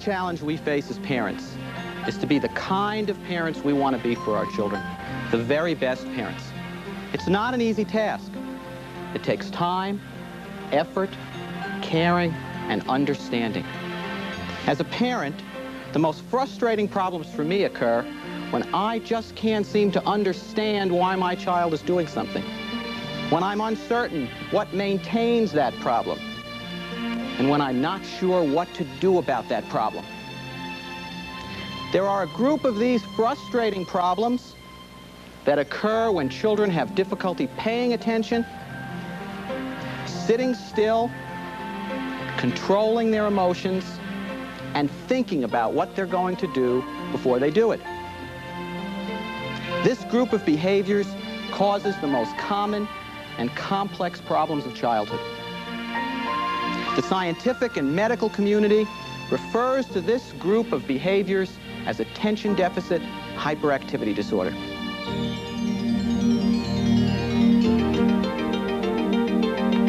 challenge we face as parents is to be the kind of parents we want to be for our children, the very best parents. It's not an easy task. It takes time, effort, caring, and understanding. As a parent, the most frustrating problems for me occur when I just can't seem to understand why my child is doing something, when I'm uncertain what maintains that problem, and when I'm not sure what to do about that problem. There are a group of these frustrating problems that occur when children have difficulty paying attention, sitting still, controlling their emotions, and thinking about what they're going to do before they do it. This group of behaviors causes the most common and complex problems of childhood. The scientific and medical community refers to this group of behaviors as attention deficit hyperactivity disorder.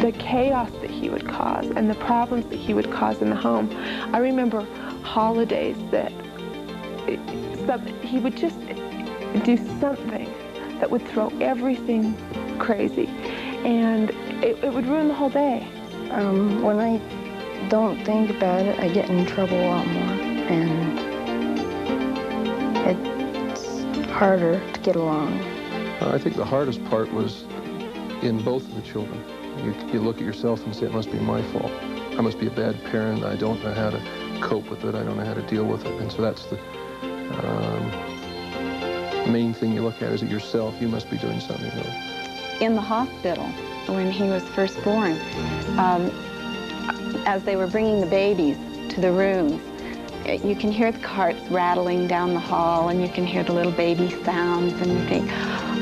The chaos that he would cause and the problems that he would cause in the home. I remember holidays that he would just do something that would throw everything crazy, and it would ruin the whole day. When I don't think about it, I get in trouble a lot more, and it's harder to get along. I think the hardest part was in both of the children. You look at yourself and say, it must be my fault. I must be a bad parent. I don't know how to cope with it. I don't know how to deal with it. And so that's the main thing you look at, is it yourself. You must be doing something wrong. In the hospital, when he was first born, as they were bringing the babies to the rooms, you can hear the carts rattling down the hall, and you can hear the little baby sounds, and you think,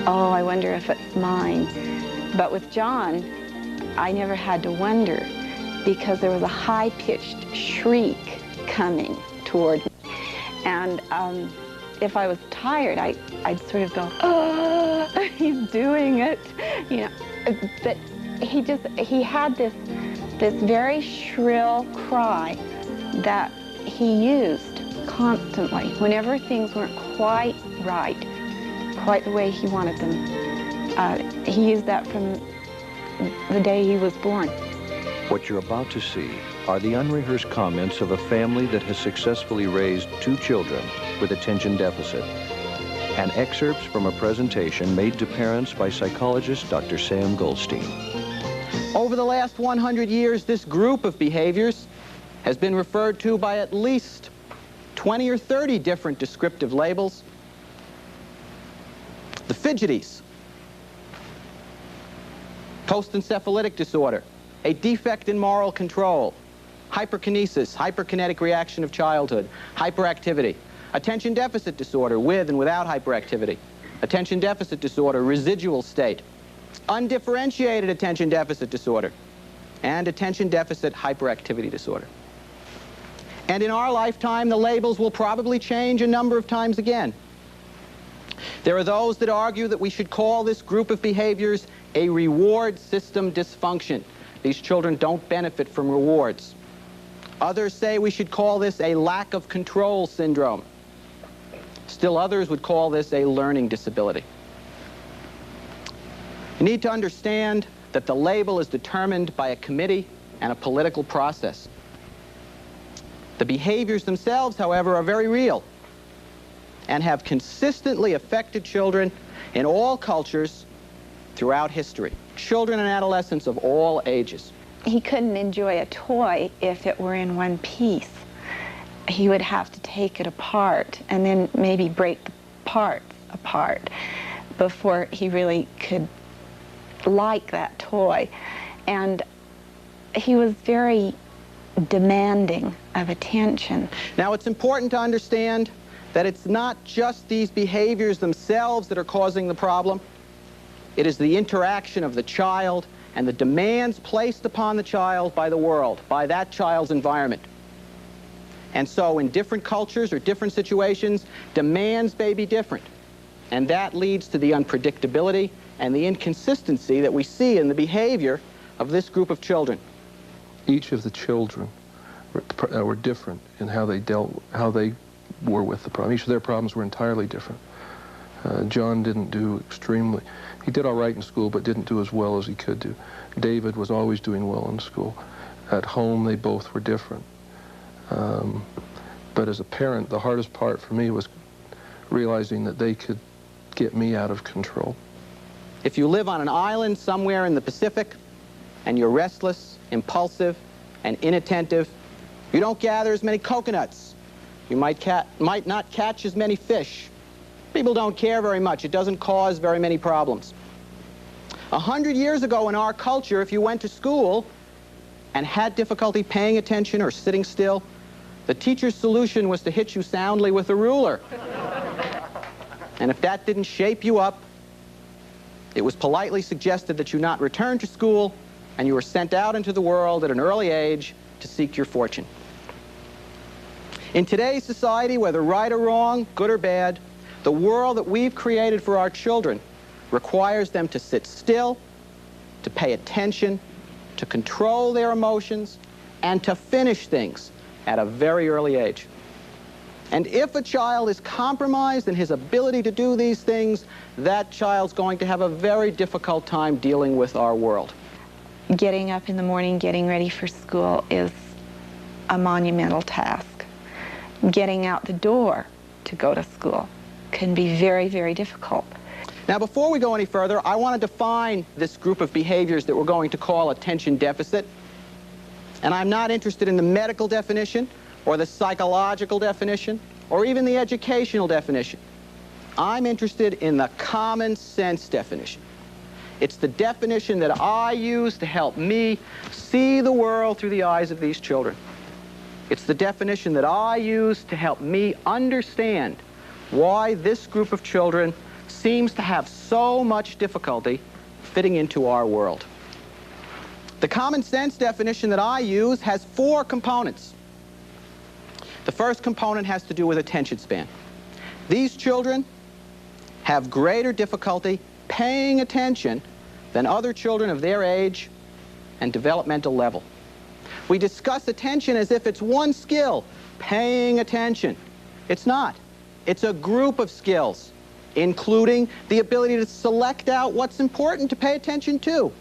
oh, I wonder if it's mine. But with John, I never had to wonder, because there was a high-pitched shriek coming toward me. And if I was tired, I'd sort of go, oh, he's doing it, you know. But he had this very shrill cry that he used constantly whenever things weren't quite right, quite the way he wanted them. He used that from the day he was born. What you're about to see are the unrehearsed comments of a family that has successfully raised 2 children with attention deficit, and excerpts from a presentation made to parents by psychologist Dr. Sam Goldstein. Over the last 100 years, this group of behaviors has been referred to by at least 20 or 30 different descriptive labels. The fidgeties, post-encephalitic disorder, a defect in moral control, hyperkinesis, hyperkinetic reaction of childhood, hyperactivity, attention deficit disorder with and without hyperactivity, attention deficit disorder, residual state, undifferentiated attention deficit disorder, and attention deficit hyperactivity disorder. And in our lifetime, the labels will probably change a number of times again. There are those that argue that we should call this group of behaviors a reward system dysfunction. These children don't benefit from rewards. Others say we should call this a lack of control syndrome. Still others would call this a learning disability. You need to understand that the label is determined by a committee and a political process. The behaviors themselves, however, are very real and have consistently affected children in all cultures throughout history. Children and adolescents of all ages. He couldn't enjoy a toy if it were in one piece. He would have to take it apart and then maybe break the parts apart before he really could like that toy. And he was very demanding of attention. Now, it's important to understand that it's not just these behaviors themselves that are causing the problem. It is the interaction of the child and the demands placed upon the child by the world, by that child's environment. And so in different cultures or different situations, demands may be different. And that leads to the unpredictability and the inconsistency that we see in the behavior of this group of children. Each of the children were different in how they were with the problem. Each of their problems were entirely different. John didn't do he did all right in school, but didn't do as well as he could do. David was always doing well in school. At home, they both were different. But as a parent, the hardest part for me was realizing that they could get me out of control. If you live on an island somewhere in the Pacific, and you're restless, impulsive, and inattentive, you don't gather as many coconuts. You might not catch as many fish. People don't care very much. It doesn't cause very many problems. 100 years ago in our culture, if you went to school and had difficulty paying attention or sitting still, the teacher's solution was to hit you soundly with a ruler. And if that didn't shape you up, it was politely suggested that you not return to school, and you were sent out into the world at an early age to seek your fortune. In today's society, whether right or wrong, good or bad, the world that we've created for our children requires them to sit still, to pay attention, to control their emotions, and to finish things at a very early age. And if a child is compromised in his ability to do these things, that child's going to have a very difficult time dealing with our world. Getting up in the morning, getting ready for school is a monumental task. Getting out the door to go to school can be very, very difficult. Now, before we go any further, I want to define this group of behaviors that we're going to call attention deficit. And I'm not interested in the medical definition, or the psychological definition, or even the educational definition. I'm interested in the common sense definition. It's the definition that I use to help me see the world through the eyes of these children. It's the definition that I use to help me understand why this group of children seems to have so much difficulty fitting into our world. The common sense definition that I use has 4 components. The first component has to do with attention span. These children have greater difficulty paying attention than other children of their age and developmental level. We discuss attention as if it's one skill, paying attention. It's not. It's a group of skills, including the ability to select out what's important to pay attention to.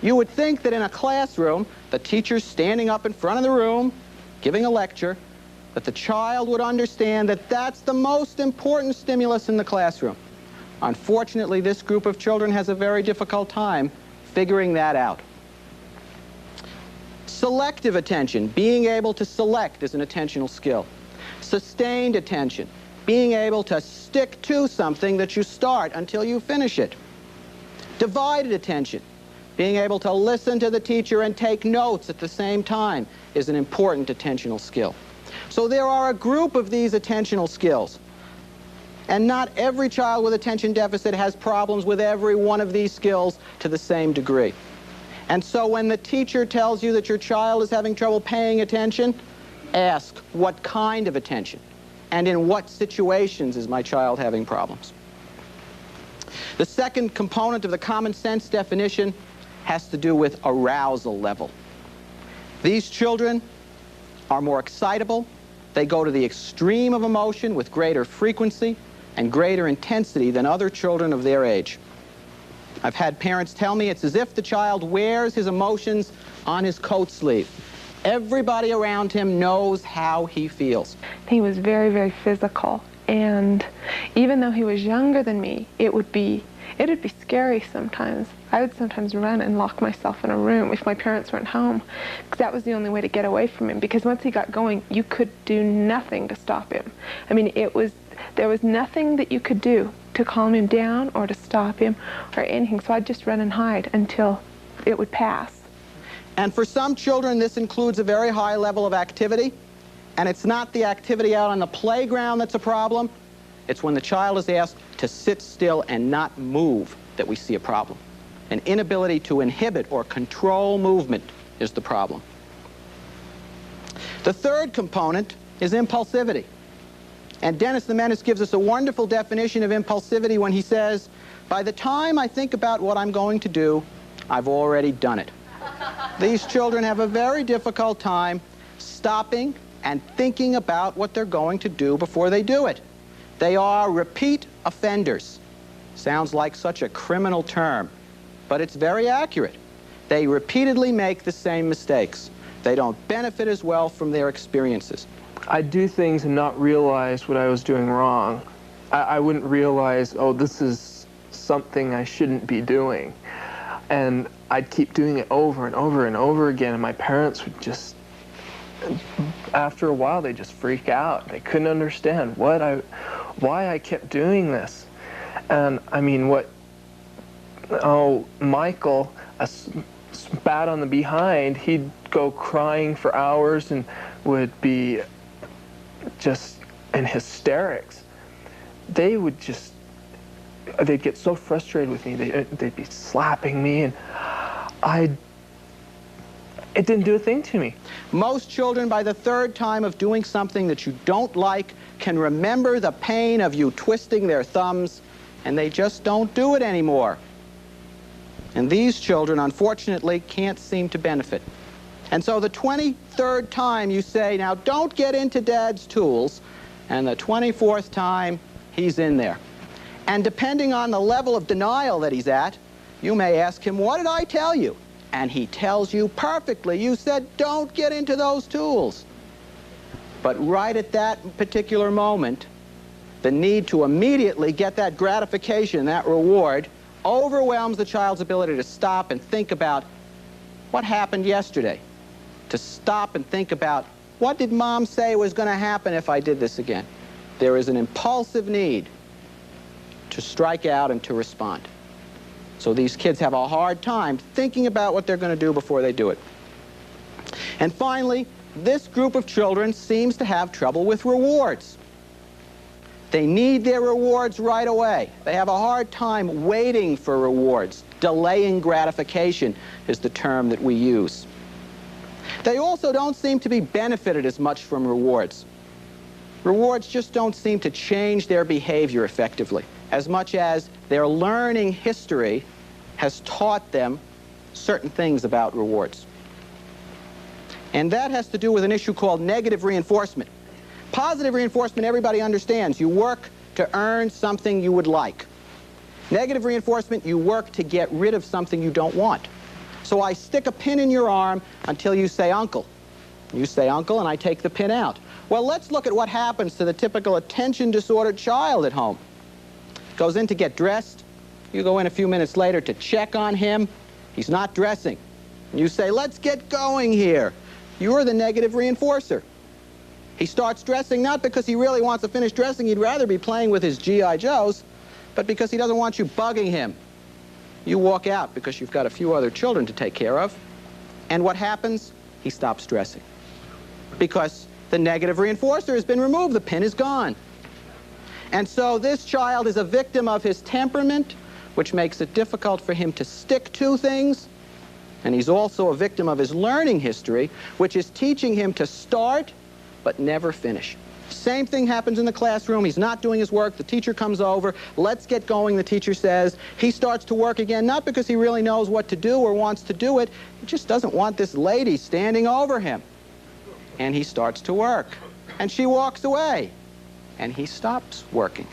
You would think that in a classroom, the teacher's standing up in front of the room, giving a lecture, that the child would understand that that's the most important stimulus in the classroom. Unfortunately, this group of children has a very difficult time figuring that out. Selective attention, being able to select, is an attentional skill. Sustained attention, being able to stick to something that you start until you finish it. Divided attention, being able to listen to the teacher and take notes at the same time, is an important attentional skill. So there are a group of these attentional skills. And not every child with attention deficit has problems with every one of these skills to the same degree. And so when the teacher tells you that your child is having trouble paying attention, ask, what kind of attention? And in what situations is my child having problems? The second component of the common sense definition has to do with arousal level. These children are more excitable. They go to the extreme of emotion with greater frequency and greater intensity than other children of their age. I've had parents tell me it's as if the child wears his emotions on his coat sleeve. Everybody around him knows how he feels. He was very, very physical, and even though he was younger than me, it would be scary sometimes. I would sometimes run and lock myself in a room if my parents weren't home, because that was the only way to get away from him, because once he got going, you could do nothing to stop him. I mean, there was nothing that you could do to calm him down or to stop him or anything, so I'd just run and hide until it would pass. And for some children, this includes a very high level of activity, and it's not the activity out on the playground that's a problem. It's when the child is asked to sit still and not move that we see a problem. An inability to inhibit or control movement is the problem. The third component is impulsivity. And Dennis the Menace gives us a wonderful definition of impulsivity when he says, by the time I think about what I'm going to do, I've already done it. These children have a very difficult time stopping and thinking about what they're going to do before they do it. They are repeat offenders. Sounds like such a criminal term, but it's very accurate. They repeatedly make the same mistakes. They don't benefit as well from their experiences. I'd do things and not realize what I was doing wrong. I wouldn't realize, oh, this is something I shouldn't be doing. And I'd keep doing it over and over and over again, and my parents would just, after a while, they just freak out. They couldn't understand why I kept doing this. And I mean, Michael, a spat on the behind, he'd go crying for hours and would be just in hysterics. They'd get so frustrated with me, they'd be slapping me, and it didn't do a thing to me. Most children, by the third time of doing something that you don't like, can remember the pain of you twisting their thumbs, and they just don't do it anymore. And these children, unfortunately, can't seem to benefit. And so the 23rd time you say, now don't get into Dad's tools, and the 24th time, he's in there. And depending on the level of denial that he's at, you may ask him, what did I tell you? And he tells you perfectly, you said, don't get into those tools. But right at that particular moment, the need to immediately get that gratification, that reward, overwhelms the child's ability to stop and think about what happened yesterday, to stop and think about what did Mom say was going to happen if I did this again. There is an impulsive need to strike out and to respond. So these kids have a hard time thinking about what they're going to do before they do it. And finally, this group of children seems to have trouble with rewards. They need their rewards right away. They have a hard time waiting for rewards. Delaying gratification is the term that we use. They also don't seem to be benefited as much from rewards. Rewards just don't seem to change their behavior effectively, as much as their learning history has taught them certain things about rewards. And that has to do with an issue called negative reinforcement. Positive reinforcement, everybody understands. You work to earn something you would like. Negative reinforcement, you work to get rid of something you don't want. So I stick a pin in your arm until you say, uncle. You say, uncle, and I take the pin out. Well, let's look at what happens to the typical attention disordered child at home. Goes in to get dressed. You go in a few minutes later to check on him. He's not dressing. You say, let's get going here. You're the negative reinforcer. He starts dressing not because he really wants to finish dressing. He'd rather be playing with his G.I. Joes, but because he doesn't want you bugging him. You walk out because you've got a few other children to take care of. And what happens? He stops dressing. Because the negative reinforcer has been removed. The pin is gone. And so this child is a victim of his temperament, which makes it difficult for him to stick to things. And he's also a victim of his learning history, which is teaching him to start but never finish. Same thing happens in the classroom. He's not doing his work. The teacher comes over. Let's get going, the teacher says. He starts to work again, not because he really knows what to do or wants to do it. He just doesn't want this lady standing over him. And he starts to work. And she walks away. And he stops working.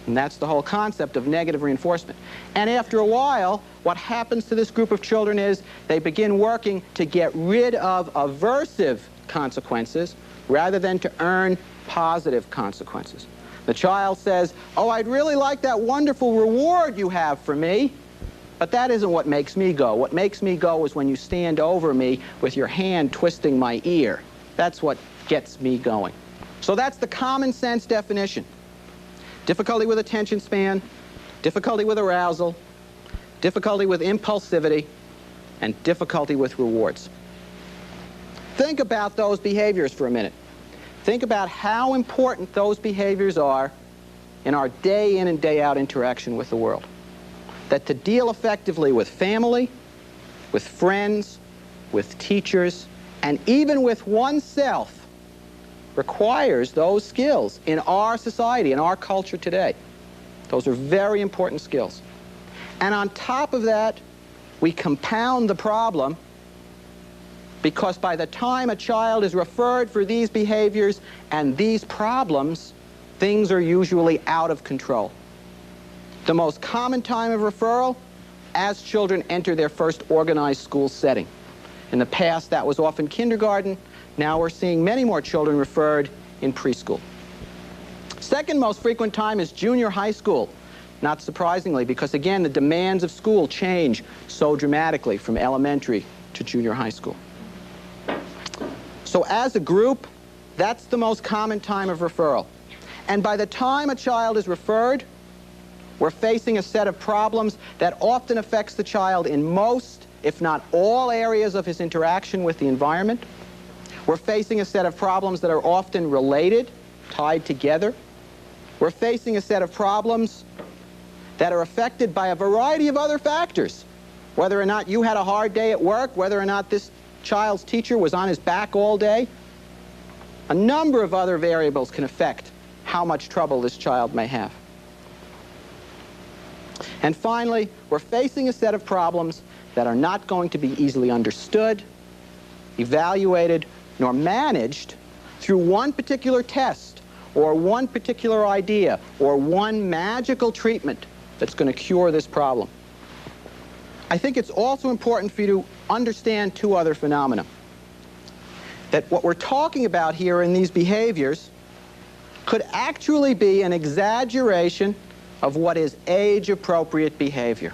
And that's the whole concept of negative reinforcement. And after a while, what happens to this group of children is they begin working to get rid of aversive consequences rather than to earn positive consequences. The child says, oh, I'd really like that wonderful reward you have for me, but that isn't what makes me go. What makes me go is when you stand over me with your hand twisting my ear. That's what gets me going. So that's the common sense definition. Difficulty with attention span, difficulty with arousal, difficulty with impulsivity, and difficulty with rewards. Think about those behaviors for a minute. Think about how important those behaviors are in our day in and day out interaction with the world. That to deal effectively with family, with friends, with teachers, and even with oneself requires those skills in our society, in our culture today. Those are very important skills. And on top of that, we compound the problem because by the time a child is referred for these behaviors and these problems, things are usually out of control. The most common time of referral, as children enter their first organized school setting. In the past, that was often kindergarten. Now we're seeing many more children referred in preschool. Second most frequent time is junior high school. Not surprisingly, because again, the demands of school change so dramatically from elementary to junior high school. So as a group, that's the most common time of referral. And by the time a child is referred, we're facing a set of problems that often affects the child in most, if not all, areas of his interaction with the environment. We're facing a set of problems that are often related, tied together. We're facing a set of problems that are affected by a variety of other factors. Whether or not you had a hard day at work, whether or not this child's teacher was on his back all day. A number of other variables can affect how much trouble this child may have. And finally, we're facing a set of problems that are not going to be easily understood, evaluated, nor managed through one particular test or one particular idea or one magical treatment that's going to cure this problem. I think it's also important for you to understand two other phenomena. That what we're talking about here in these behaviors could actually be an exaggeration of what is age-appropriate behavior.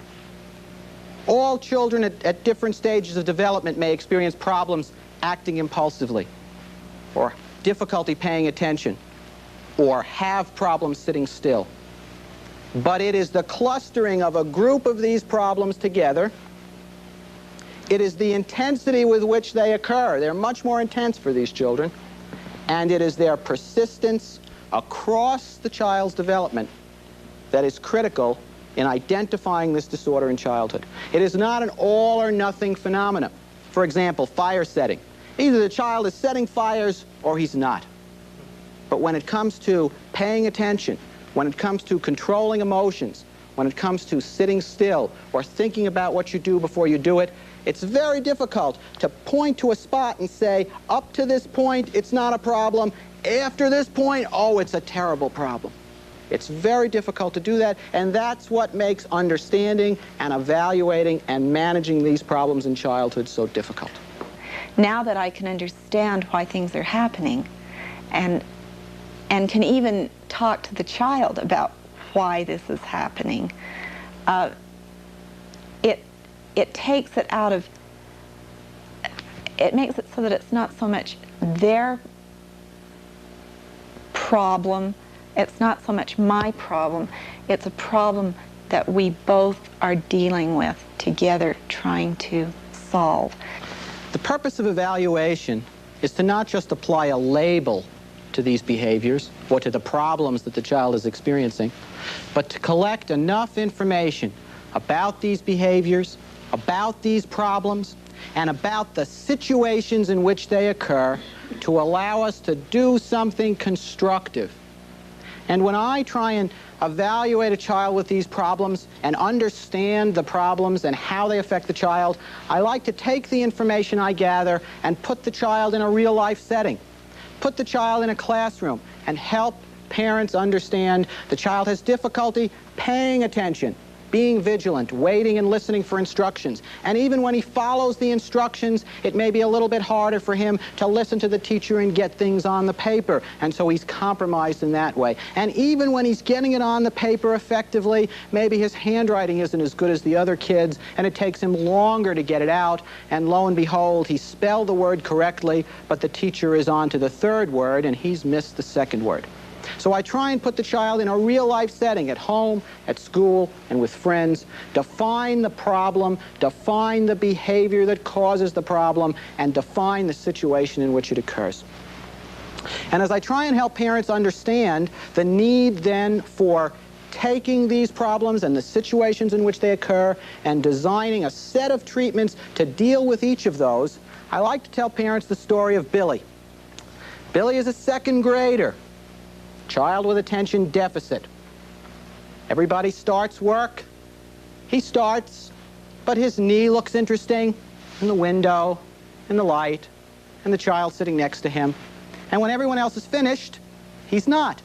All children at different stages of development may experience problems acting impulsively, or difficulty paying attention, or have problems sitting still. But it is the clustering of a group of these problems together. It is the intensity with which they occur. They're much more intense for these children. And it is their persistence across the child's development that is critical in identifying this disorder in childhood. It is not an all-or-nothing phenomenon. For example, fire setting. Either the child is setting fires or he's not. But when it comes to paying attention, when it comes to controlling emotions, when it comes to sitting still or thinking about what you do before you do it, it's very difficult to point to a spot and say, up to this point, it's not a problem. After this point, oh, it's a terrible problem. It's very difficult to do that, and that's what makes understanding and evaluating and managing these problems in childhood so difficult. Now that I can understand why things are happening and can even talk to the child about why this is happening, it takes it out of, it makes it so that it's not so much their problem, it's not so much my problem, it's a problem that we both are dealing with together, trying to solve. The purpose of evaluation is to not just apply a label to these behaviors or to the problems that the child is experiencing, but to collect enough information about these behaviors, about these problems, and about the situations in which they occur to allow us to do something constructive. And when I try and evaluate a child with these problems and understand the problems and how they affect the child, I like to take the information I gather and put the child in a real-life setting. Put the child in a classroom and help parents understand the child has difficulty paying attention, being vigilant, waiting and listening for instructions. And even when he follows the instructions, it may be a little bit harder for him to listen to the teacher and get things on the paper. And so he's compromised in that way. And even when he's getting it on the paper effectively, maybe his handwriting isn't as good as the other kids, and it takes him longer to get it out. And lo and behold, he spelled the word correctly, but the teacher is on to the third word, and he's missed the second word. So I try and put the child in a real-life setting, at home, at school, and with friends, define the problem, define the behavior that causes the problem, and define the situation in which it occurs. And as I try and help parents understand the need then for taking these problems and the situations in which they occur and designing a set of treatments to deal with each of those, I like to tell parents the story of Billy. Billy is a second grader. Child with attention deficit. Everybody starts work. He starts, but his knee looks interesting in the window, and the light and the child sitting next to him. And when everyone else is finished, he's not.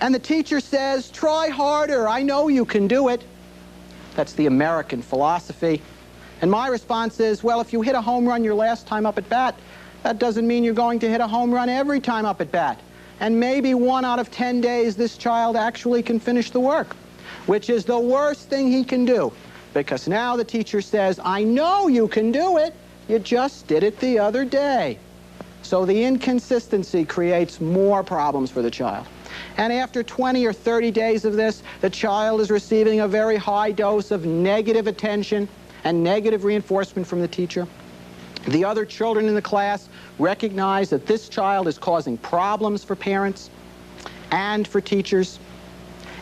And the teacher says, "Try harder, I know you can do it." That's the American philosophy. And my response is, well, if you hit a home run your last time up at bat, that doesn't mean you're going to hit a home run every time up at bat. And maybe 1 out of 10 days this child actually can finish the work, which is the worst thing he can do. Because now the teacher says, "I know you can do it, you just did it the other day." So the inconsistency creates more problems for the child. And after 20 or 30 days of this, the child is receiving a very high dose of negative attention and negative reinforcement from the teacher. The other children in the class recognize that this child is causing problems for parents and for teachers.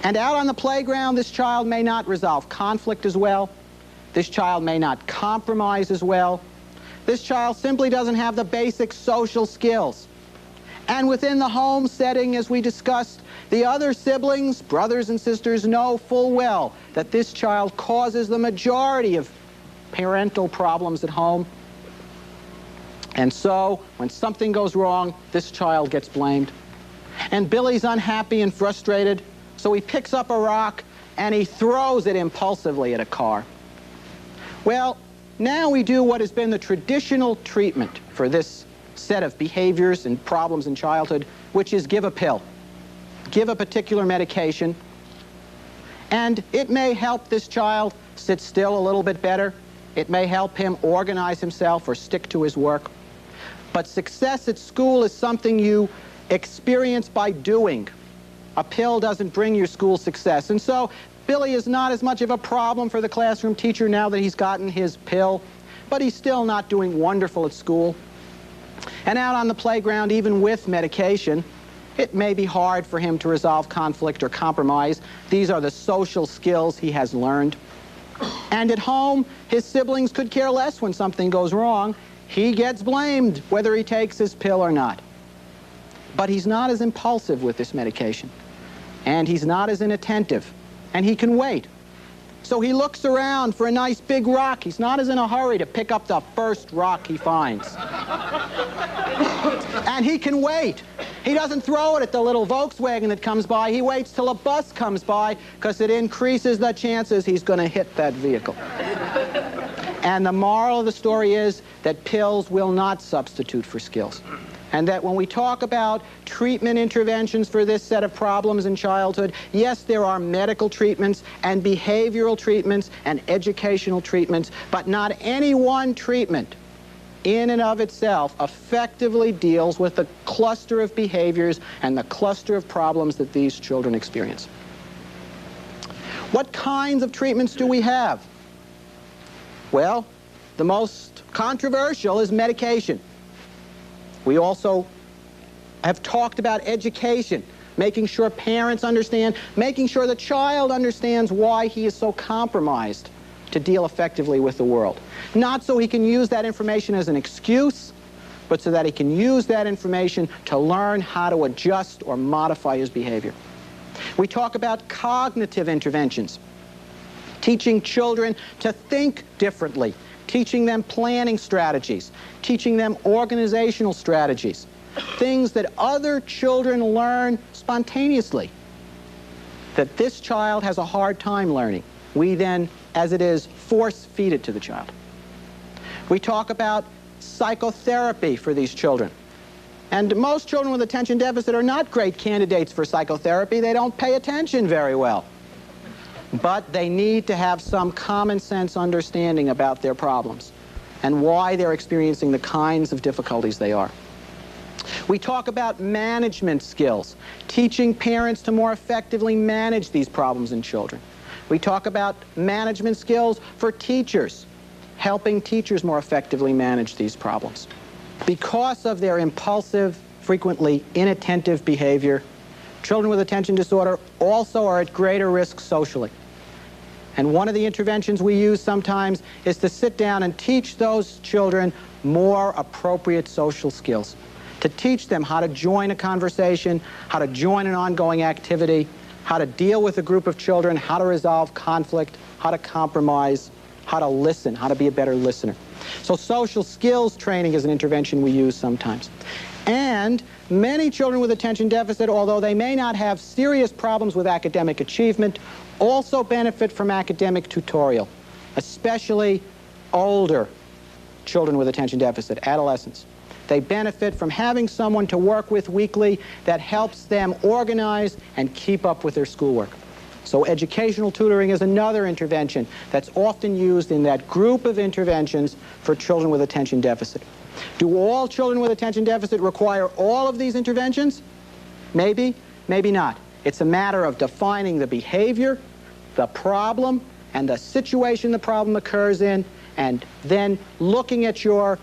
And out on the playground, this child may not resolve conflict as well. This child may not compromise as well. This child simply doesn't have the basic social skills. And within the home setting, as we discussed, the other siblings, brothers and sisters, know full well that this child causes the majority of parental problems at home. And so, when something goes wrong, this child gets blamed. And Billy's unhappy and frustrated, so he picks up a rock and he throws it impulsively at a car. Well, now we do what has been the traditional treatment for this set of behaviors and problems in childhood, which is give a pill. Give a particular medication, and it may help this child sit still a little bit better. It may help him organize himself or stick to his work. But success at school is something you experience by doing. A pill doesn't bring you school success. And so Billy is not as much of a problem for the classroom teacher now that he's gotten his pill, but he's still not doing wonderful at school. And out on the playground, even with medication, it may be hard for him to resolve conflict or compromise. These are the social skills he has learned. And at home, his siblings could care less when something goes wrong. He gets blamed whether he takes his pill or not. But he's not as impulsive with this medication. And he's not as inattentive. And he can wait. So he looks around for a nice big rock. He's not as in a hurry to pick up the first rock he finds. And he can wait. He doesn't throw it at the little Volkswagen that comes by. He waits till a bus comes by, because it increases the chances he's going to hit that vehicle. And the moral of the story is that pills will not substitute for skills. And that when we talk about treatment interventions for this set of problems in childhood, yes, there are medical treatments and behavioral treatments and educational treatments, but not any one treatment in and of itself effectively deals with the cluster of behaviors and the cluster of problems that these children experience. What kinds of treatments do we have? Well, the most controversial is medication. We also have talked about education, making sure parents understand, making sure the child understands why he is so compromised to deal effectively with the world. Not so he can use that information as an excuse, but so that he can use that information to learn how to adjust or modify his behavior. We talk about cognitive interventions, teaching children to think differently, teaching them planning strategies, teaching them organizational strategies, things that other children learn spontaneously, that this child has a hard time learning. We then, as it is, force feed it to the child. We talk about psychotherapy for these children. And most children with attention deficit are not great candidates for psychotherapy. They don't pay attention very well. But they need to have some common sense understanding about their problems and why they're experiencing the kinds of difficulties they are. We talk about management skills, teaching parents to more effectively manage these problems in children. We talk about management skills for teachers, helping teachers more effectively manage these problems. Because of their impulsive, frequently inattentive behavior, children with attention disorder also are at greater risk socially. And one of the interventions we use sometimes is to sit down and teach those children more appropriate social skills, to teach them how to join a conversation, how to join an ongoing activity, how to deal with a group of children, how to resolve conflict, how to compromise, how to listen, how to be a better listener. So social skills training is an intervention we use sometimes. And many children with attention deficit, although they may not have serious problems with academic achievement, also benefit from academic tutorial, especially older children with attention deficit, adolescents. They benefit from having someone to work with weekly that helps them organize and keep up with their schoolwork. So educational tutoring is another intervention that's often used in that group of interventions for children with attention deficit. Do all children with attention deficit require all of these interventions? Maybe, maybe not. It's a matter of defining the behavior, the problem, and the situation the problem occurs in, and then looking at your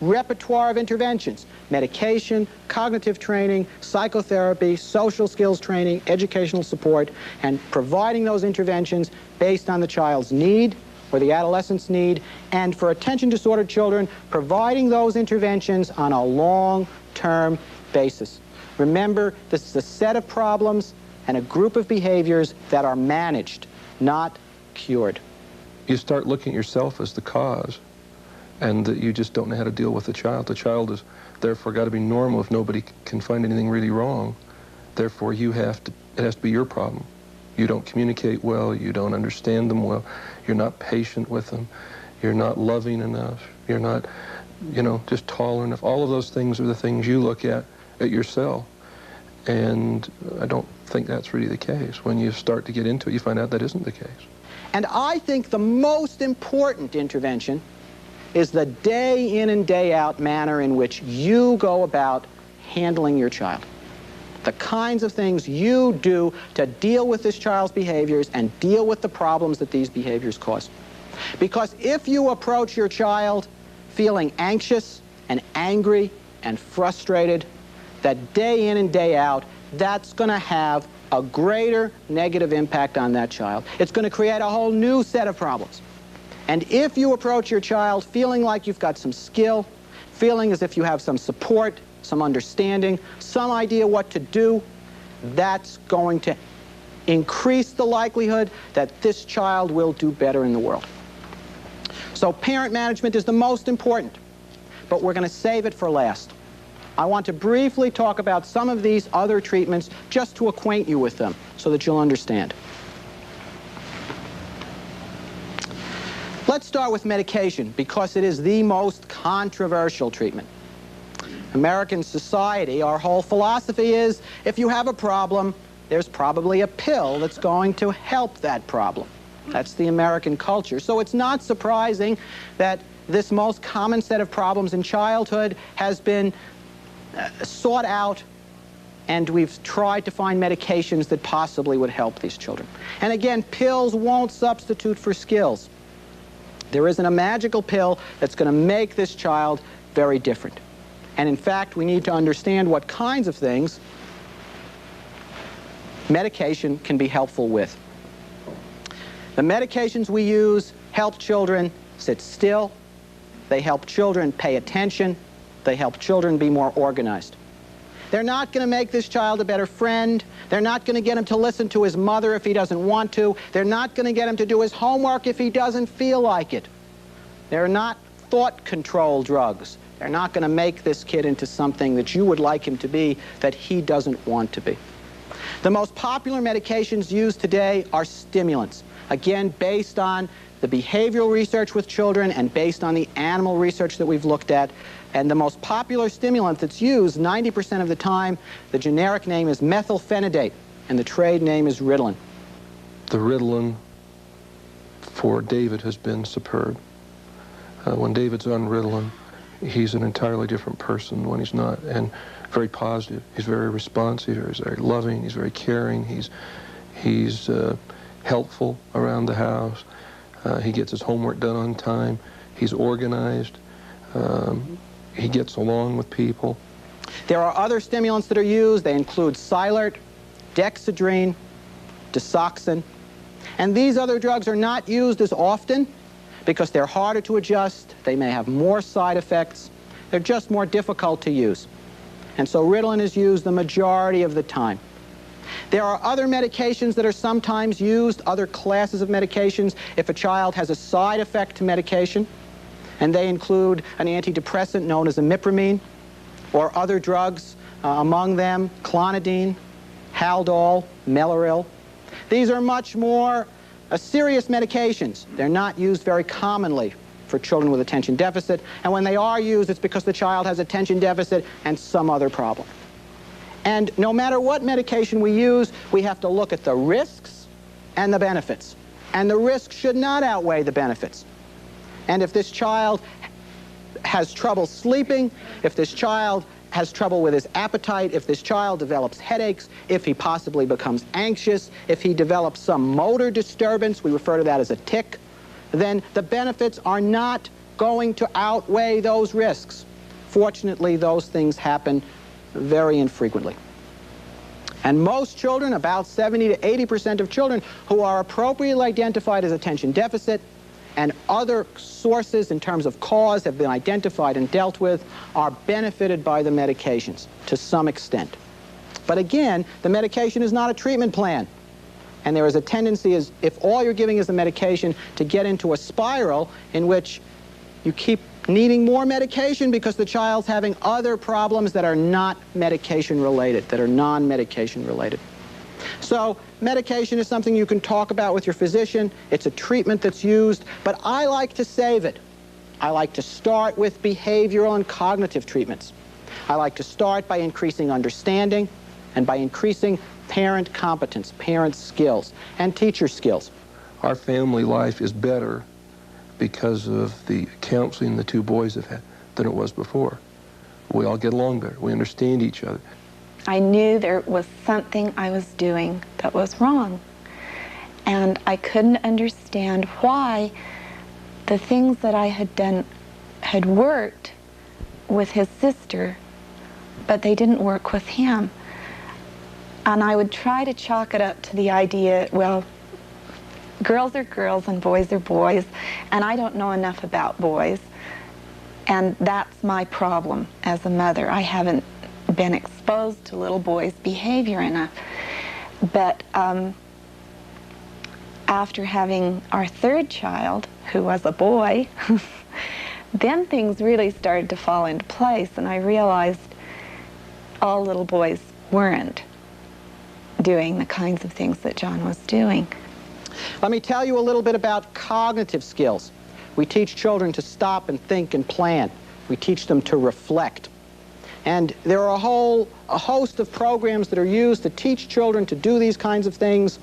repertoire of interventions: medication, cognitive training, psychotherapy, social skills training, educational support, and providing those interventions based on the child's need or the adolescent's need, and for attention disordered children, providing those interventions on a long-term basis. Remember, this is a set of problems and a group of behaviors that are managed, not cured. You start looking at yourself as the cause, and that you just don't know how to deal with the child. The child is therefore got to be normal if nobody can find anything really wrong. Therefore, it has to be your problem. You don't communicate well, you don't understand them well, you're not patient with them, you're not loving enough, you're not, just tall enough. All of those things are the things you look at yourself. And I don't think that's really the case. When you start to get into it, you find out that isn't the case. And I think the most important intervention is the day in and day out manner in which you go about handling your child. The kinds of things you do to deal with this child's behaviors and deal with the problems that these behaviors cause. Because if you approach your child feeling anxious and angry and frustrated, that day in and day out, that's going to have a greater negative impact on that child. It's going to create a whole new set of problems. And if you approach your child feeling like you've got some skill, feeling as if you have some support, some understanding, some idea what to do, that's going to increase the likelihood that this child will do better in the world. So parent management is the most important, but we're going to save it for last. I want to briefly talk about some of these other treatments just to acquaint you with them so that you'll understand. Let's start with medication, because it is the most controversial treatment. American society, our whole philosophy is, if you have a problem, there's probably a pill that's going to help that problem. That's the American culture. So it's not surprising that this most common set of problems in childhood has been sought out, and we've tried to find medications that possibly would help these children. And again, pills won't substitute for skills. There isn't a magical pill that's going to make this child very different. And in fact, we need to understand what kinds of things medication can be helpful with. The medications we use help children sit still. They help children pay attention. They help children be more organized. They're not going to make this child a better friend. They're not going to get him to listen to his mother if he doesn't want to. They're not going to get him to do his homework if he doesn't feel like it. They're not thought control drugs. They're not going to make this kid into something that you would like him to be that he doesn't want to be. The most popular medications used today are stimulants, again, based on the behavioral research with children and based on the animal research that we've looked at. And the most popular stimulant that's used 90% of the time, the generic name is methylphenidate, and the trade name is Ritalin. The Ritalin for David has been superb. When David's on Ritalin, he's an entirely different person when he's not, and very positive. He's very responsive, he's very loving, he's very caring, he's helpful around the house. He gets his homework done on time. He's organized. He gets along with people. There are other stimulants that are used. They include Cylert, Dexedrine, Desoxin. And these other drugs are not used as often because they're harder to adjust. They may have more side effects. They're just more difficult to use. And so Ritalin is used the majority of the time. There are other medications that are sometimes used, other classes of medications, if a child has a side effect to medication, and they include an antidepressant known as imipramine, or other drugs, among them clonidine, Haldol, Mellaril. These are much more serious medications. They're not used very commonly for children with attention deficit, and when they are used, it's because the child has attention deficit and some other problem. And no matter what medication we use, we have to look at the risks and the benefits. And the risks should not outweigh the benefits. And if this child has trouble sleeping, if this child has trouble with his appetite, if this child develops headaches, if he possibly becomes anxious, if he develops some motor disturbance, we refer to that as a tic, then the benefits are not going to outweigh those risks. Fortunately, those things happen very infrequently. And most children, about 70 to 80% of children who are appropriately identified as attention deficit and other sources in terms of cause have been identified and dealt with, are benefited by the medications to some extent. But again, the medication is not a treatment plan. And there is a tendency, as if all you're giving is the medication, to get into a spiral in which you keep needing more medication because the child's having other problems that are not medication related, that are non-medication related. So medication is something you can talk about with your physician. It's a treatment that's used, but I like to save it. I like to start with behavioral and cognitive treatments. I like to start by increasing understanding and by increasing parent competence, parent skills, and teacher skills. Our family life is better because of the counseling the two boys have had than it was before. We all get along better. We understand each other. I knew there was something I was doing that was wrong. And I couldn't understand why the things that I had done had worked with his sister, but they didn't work with him. And I would try to chalk it up to the idea, well, girls are girls and boys are boys, and I don't know enough about boys. And that's my problem as a mother. I haven't been exposed to little boys' behavior enough. But after having our third child, who was a boy, then things really started to fall into place, and I realized all little boys weren't doing the kinds of things that John was doing. Let me tell you a little bit about cognitive skills. We teach children to stop and think and plan. We teach them to reflect. And there are a host of programs that are used to teach children to do these kinds of things.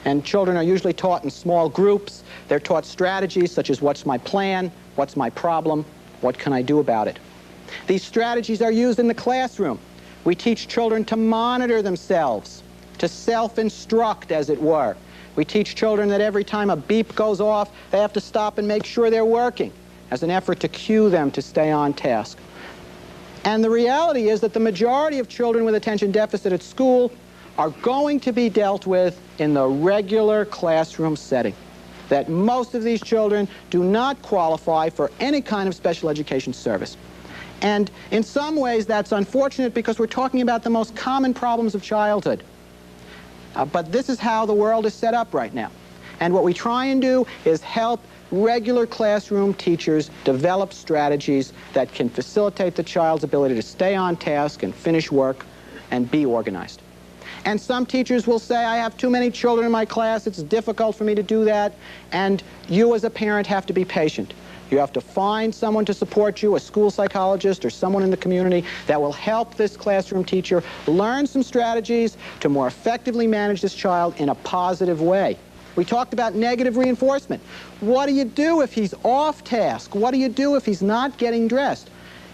And children are usually taught in small groups. They're taught strategies such as, what's my plan? What's my problem? What can I do about it? These strategies are used in the classroom. We teach children to monitor themselves, to self-instruct, as it were. We teach children that every time a beep goes off, they have to stop and make sure they're working, as an effort to cue them to stay on task. And the reality is that the majority of children with attention deficit at school are going to be dealt with in the regular classroom setting. That most of these children do not qualify for any kind of special education service. And in some ways, that's unfortunate because we're talking about the most common problems of childhood. But this is how the world is set up right now. And what we try and do is help regular classroom teachers develop strategies that can facilitate the child's ability to stay on task and finish work and be organized. And some teachers will say, I have too many children in my class, it's difficult for me to do that, and you as a parent have to be patient. You have to find someone to support you, a school psychologist or someone in the community that will help this classroom teacher learn some strategies to more effectively manage this child in a positive way. We talked about negative reinforcement. What do you do if he's off task? What do you do if he's not getting dressed?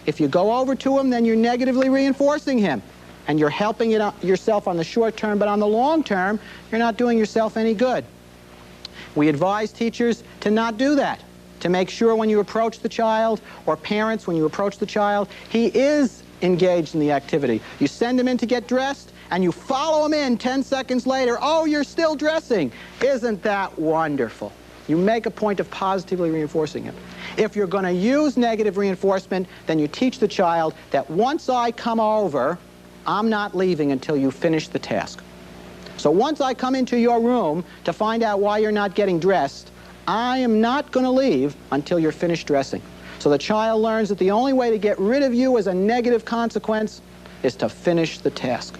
If you go over to him, then you're negatively reinforcing him. And you're helping yourself on the short term, but on the long term, you're not doing yourself any good. We advise teachers to not do that, to make sure when you approach the child, or parents, when you approach the child, he is engaged in the activity. You send him in to get dressed, and you follow him in 10 seconds later. Oh, you're still dressing. Isn't that wonderful? You make a point of positively reinforcing him. If you're going to use negative reinforcement, then you teach the child that once I come over, I'm not leaving until you finish the task. So once I come into your room to find out why you're not getting dressed, I am not going to leave until you're finished dressing. So the child learns that the only way to get rid of you as a negative consequence is to finish the task.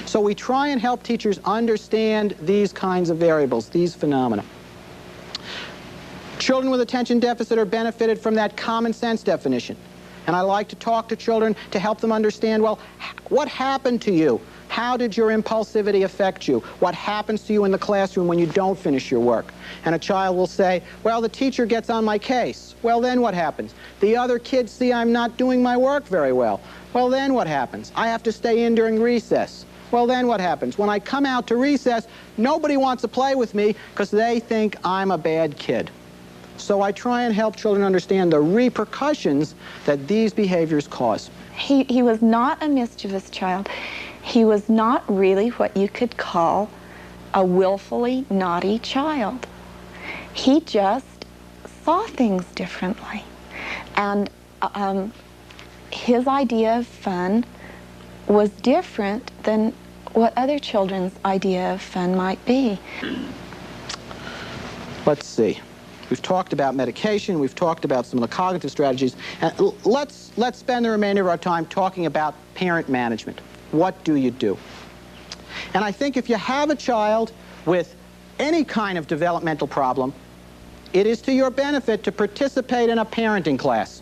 So we try and help teachers understand these kinds of variables, these phenomena. Children with attention deficit are benefited from that common sense definition. And I like to talk to children to help them understand, well, what happened to you? How did your impulsivity affect you? What happens to you in the classroom when you don't finish your work? And a child will say, well, the teacher gets on my case. Well, then what happens? The other kids see I'm not doing my work very well. Well, then what happens? I have to stay in during recess. Well, then what happens? When I come out to recess, nobody wants to play with me because they think I'm a bad kid. So I try and help children understand the repercussions that these behaviors cause. He was not a mischievous child. He was not really what you could call a willfully naughty child. He just saw things differently. And his idea of fun was different than what other children's idea of fun might be. Let's see. We've talked about medication, we've talked about some of the cognitive strategies, and let's spend the remainder of our time talking about parent management. What do you do? And I think if you have a child with any kind of developmental problem, it is to your benefit to participate in a parenting class.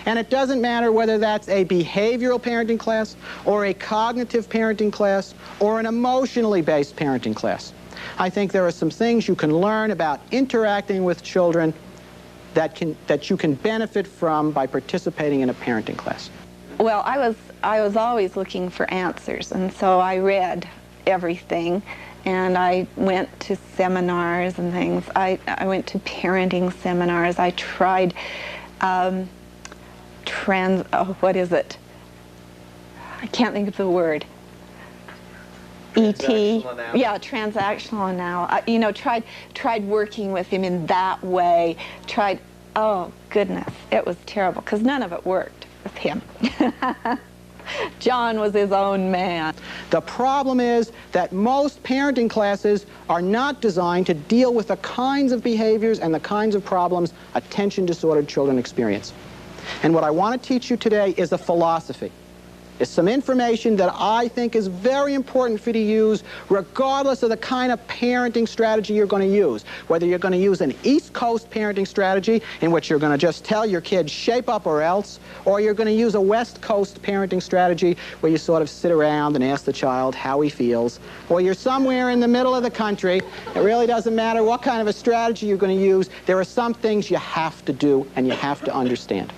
And it doesn't matter whether that's a behavioral parenting class, or a cognitive parenting class, or an emotionally based parenting class. I think there are some things you can learn about interacting with children that you can benefit from by participating in a parenting class. Well, I was always looking for answers, and so I read everything, and I went to seminars and things. I went to parenting seminars. I tried what is it? I can't think of the word. Yeah, transactional analysis. You know, tried working with him in that way. Oh goodness, it was terrible because none of it worked with him. John was his own man. The problem is that most parenting classes are not designed to deal with the kinds of behaviors and the kinds of problems attention-disordered children experience. And what I want to teach you today is a philosophy. It's some information that I think is very important for you to use regardless of the kind of parenting strategy you're going to use. Whether you're going to use an East Coast parenting strategy in which you're going to just tell your kids shape up or else, or you're going to use a West Coast parenting strategy where you sort of sit around and ask the child how he feels, or you're somewhere in the middle of the country. It really doesn't matter what kind of a strategy you're going to use. There are some things you have to do and you have to understand.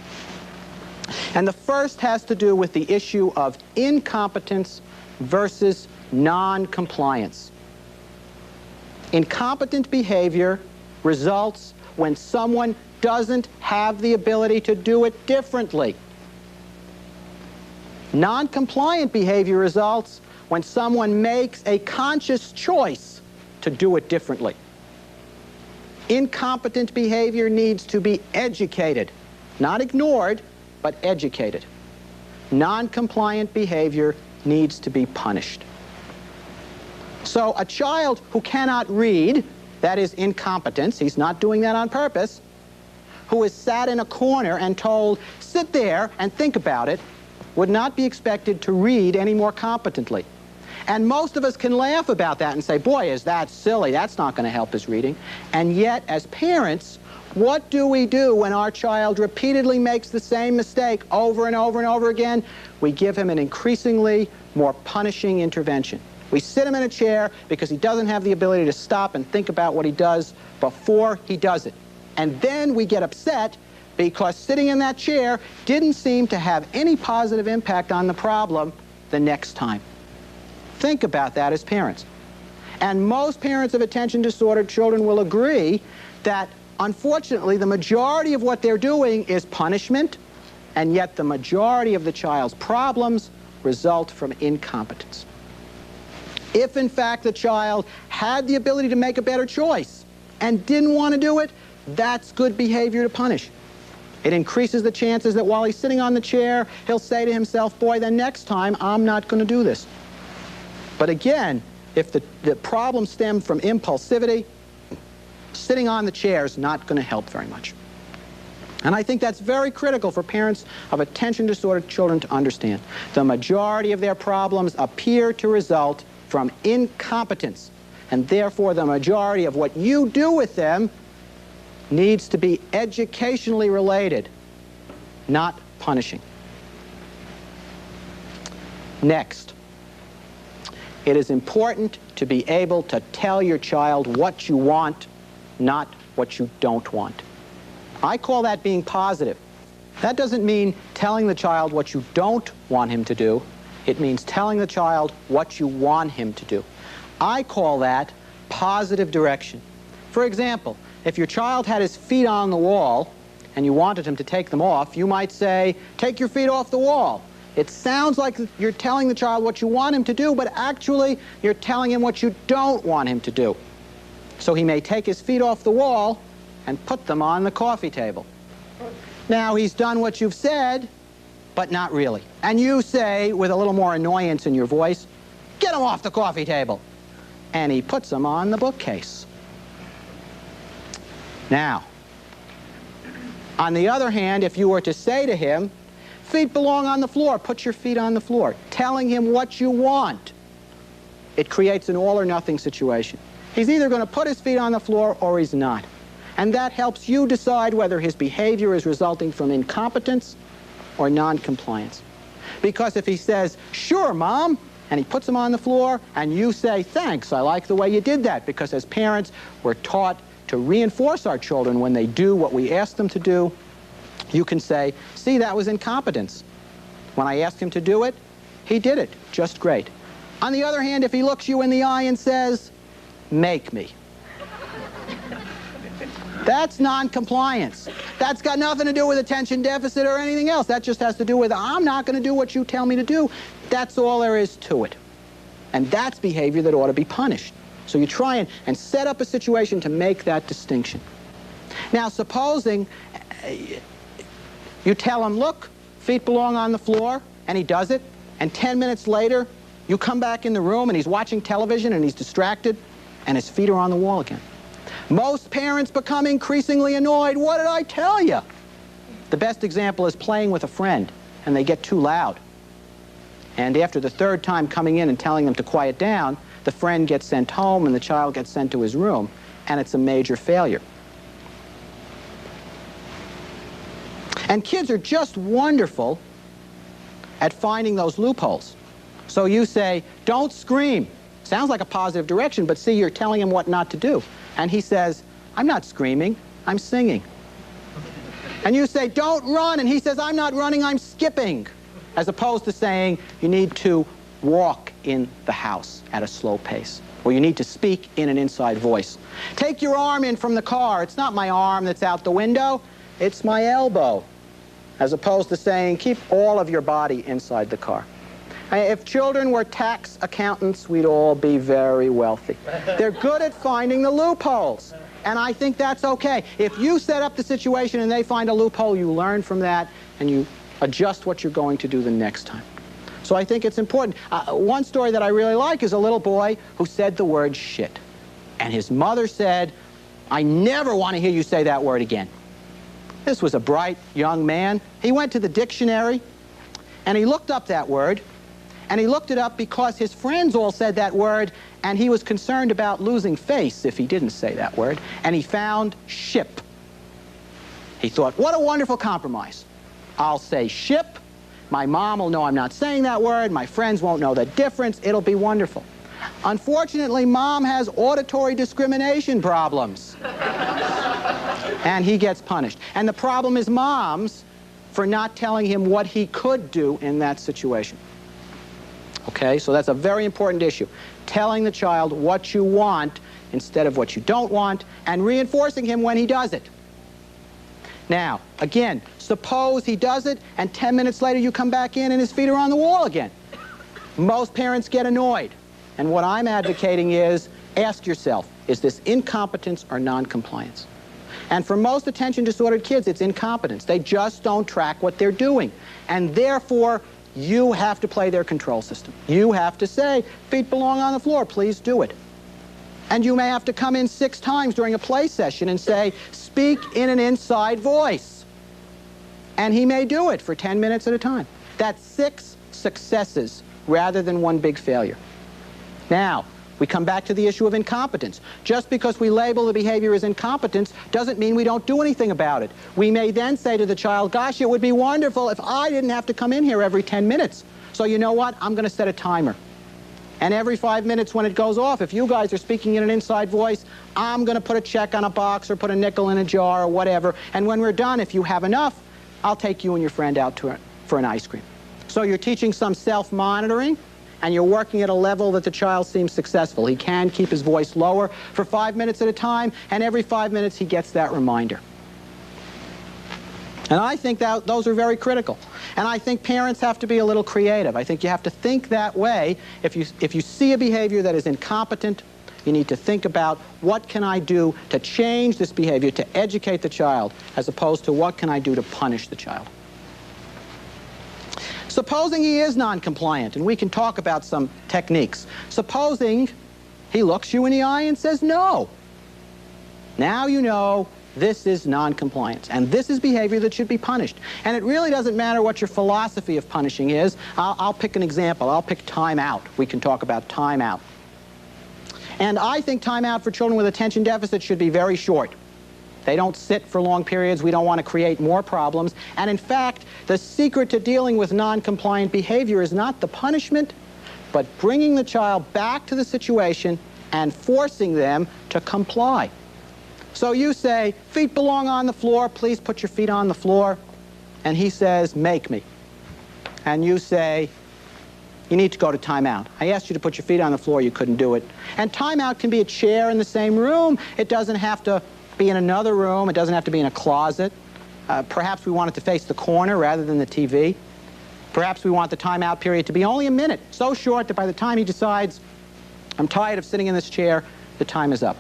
And the first has to do with the issue of incompetence versus non-compliance. Incompetent behavior results when someone doesn't have the ability to do it differently. Non-compliant behavior results when someone makes a conscious choice to do it differently. Incompetent behavior needs to be educated, not ignored, but educated. Non-compliant behavior needs to be punished. So a child who cannot read, that is incompetence, he's not doing that on purpose, who is sat in a corner and told, sit there and think about it, would not be expected to read any more competently. And most of us can laugh about that and say, boy, is that silly, that's not going to help his reading. And yet, as parents, what do we do when our child repeatedly makes the same mistake over and over and over again? We give him an increasingly more punishing intervention. We sit him in a chair because he doesn't have the ability to stop and think about what he does before he does it. And then we get upset because sitting in that chair didn't seem to have any positive impact on the problem the next time. Think about that as parents. And most parents of attention-disordered children will agree that unfortunately, the majority of what they're doing is punishment, and yet the majority of the child's problems result from incompetence. If, in fact, the child had the ability to make a better choice and didn't want to do it, that's good behavior to punish. It increases the chances that while he's sitting on the chair, he'll say to himself, boy, the next time I'm not going to do this. But again, if the problem stemmed from impulsivity, sitting on the chair is not going to help very much. And I think that's very critical for parents of attention-disordered children to understand. The majority of their problems appear to result from incompetence, and therefore the majority of what you do with them needs to be educationally related, not punishing. Next, it is important to be able to tell your child what you want, not what you don't want. I call that being positive. That doesn't mean telling the child what you don't want him to do. It means telling the child what you want him to do. I call that positive direction. For example, if your child had his feet on the wall and you wanted him to take them off, you might say, "Take your feet off the wall." It sounds like you're telling the child what you want him to do, but actually you're telling him what you don't want him to do. So he may take his feet off the wall and put them on the coffee table. Now he's done what you've said, but not really. And you say, with a little more annoyance in your voice, "Get him off the coffee table." And he puts them on the bookcase. Now, on the other hand, if you were to say to him, "Feet belong on the floor, put your feet on the floor," telling him what you want, it creates an all or nothing situation. He's either going to put his feet on the floor or he's not. And that helps you decide whether his behavior is resulting from incompetence or non-compliance. Because if he says, "Sure, Mom," and he puts them on the floor, and you say, "Thanks, I like the way you did that," because as parents, we're taught to reinforce our children when they do what we ask them to do, you can say, "See, that was incompetence. When I asked him to do it, he did it just great." On the other hand, if he looks you in the eye and says, "Make me," that's non-compliance. That's got nothing to do with attention deficit or anything else. That just has to do with, "I'm not going to do what you tell me to do." That's all there is to it. And that's behavior that ought to be punished. So you try and set up a situation to make that distinction. Now, supposing you tell him, "Look, feet belong on the floor," and he does it, and 10 minutes later, you come back in the room and he's watching television and he's distracted, and his feet are on the wall again. Most parents become increasingly annoyed. "What did I tell you?" The best example is playing with a friend and they get too loud. And after the third time coming in and telling them to quiet down, the friend gets sent home and the child gets sent to his room, and it's a major failure. And kids are just wonderful at finding those loopholes. So you say, "Don't scream." Sounds like a positive direction, but see, you're telling him what not to do. And he says, "I'm not screaming, I'm singing." And you say, "Don't run," and he says, "I'm not running, I'm skipping." As opposed to saying, "You need to walk in the house at a slow pace," or "You need to speak in an inside voice." "Take your arm in from the car." It's not my arm that's out the window, it's my elbow. As opposed to saying, "Keep all of your body inside the car." If children were tax accountants, we'd all be very wealthy. They're good at finding the loopholes, and I think that's okay. If you set up the situation and they find a loophole, you learn from that and you adjust what you're going to do the next time. So I think it's important. One story that I really like is a little boy who said the word shit, and his mother said, "I never want to hear you say that word again." This was a bright young man. He went to the dictionary and he looked up that word. And he looked it up because his friends all said that word, and he was concerned about losing face if he didn't say that word. And he found ship. He thought, what a wonderful compromise. I'll say ship. My mom will know I'm not saying that word. My friends won't know the difference. It'll be wonderful. Unfortunately, Mom has auditory discrimination problems. And he gets punished. And the problem is Mom's for not telling him what he could do in that situation. Okay, so that's a very important issue. Telling the child what you want instead of what you don't want, and reinforcing him when he does it. Now, again, suppose he does it, and 10 minutes later you come back in and his feet are on the wall again. Most parents get annoyed. And what I'm advocating is, ask yourself, is this incompetence or non-compliance? And for most attention-disordered kids, it's incompetence. They just don't track what they're doing. And therefore, you have to play their control system. You have to say, feet belong on the floor, please do it. And you may have to come in 6 times during a play session and say, speak in an inside voice. And he may do it for 10 minutes at a time. That's 6 successes rather than 1 big failure. Now, we come back to the issue of incompetence. Just because we label the behavior as incompetence doesn't mean we don't do anything about it. We may then say to the child, gosh, it would be wonderful if I didn't have to come in here every 10 minutes. So you know what? I'm going to set a timer. And every 5 minutes when it goes off, if you guys are speaking in an inside voice, I'm going to put a check on a box or put a nickel in a jar or whatever. And when we're done, if you have enough, I'll take you and your friend out for an ice cream. So you're teaching some self-monitoring, and you're working at a level that the child seems successful. He can keep his voice lower for 5 minutes at a time, and every 5 minutes he gets that reminder. And I think that those are very critical. And I think parents have to be a little creative. I think you have to think that way. If you see a behavior that is incompetent, you need to think about what can I do to change this behavior, to educate the child, as opposed to what can I do to punish the child. Supposing he is non-compliant, and we can talk about some techniques. Supposing he looks you in the eye and says no. Now you know this is non-compliance, and this is behavior that should be punished. And it really doesn't matter what your philosophy of punishing is. I'll pick an example. I'll pick timeout. We can talk about timeout. And I think timeout for children with attention deficit should be very short. They don't sit for long periods. We don't want to create more problems. And in fact, the secret to dealing with non-compliant behavior is not the punishment, but bringing the child back to the situation and forcing them to comply. So you say, feet belong on the floor, please put your feet on the floor. And he says, make me. And you say, you need to go to timeout. I asked you to put your feet on the floor, you couldn't do it. And timeout can be a chair in the same room. It doesn't have to be in another room. It doesn't have to be in a closet. Perhaps we want it to face the corner rather than the TV. Perhaps we want the timeout period to be only a minute, so short that by the time he decides, I'm tired of sitting in this chair, the time is up.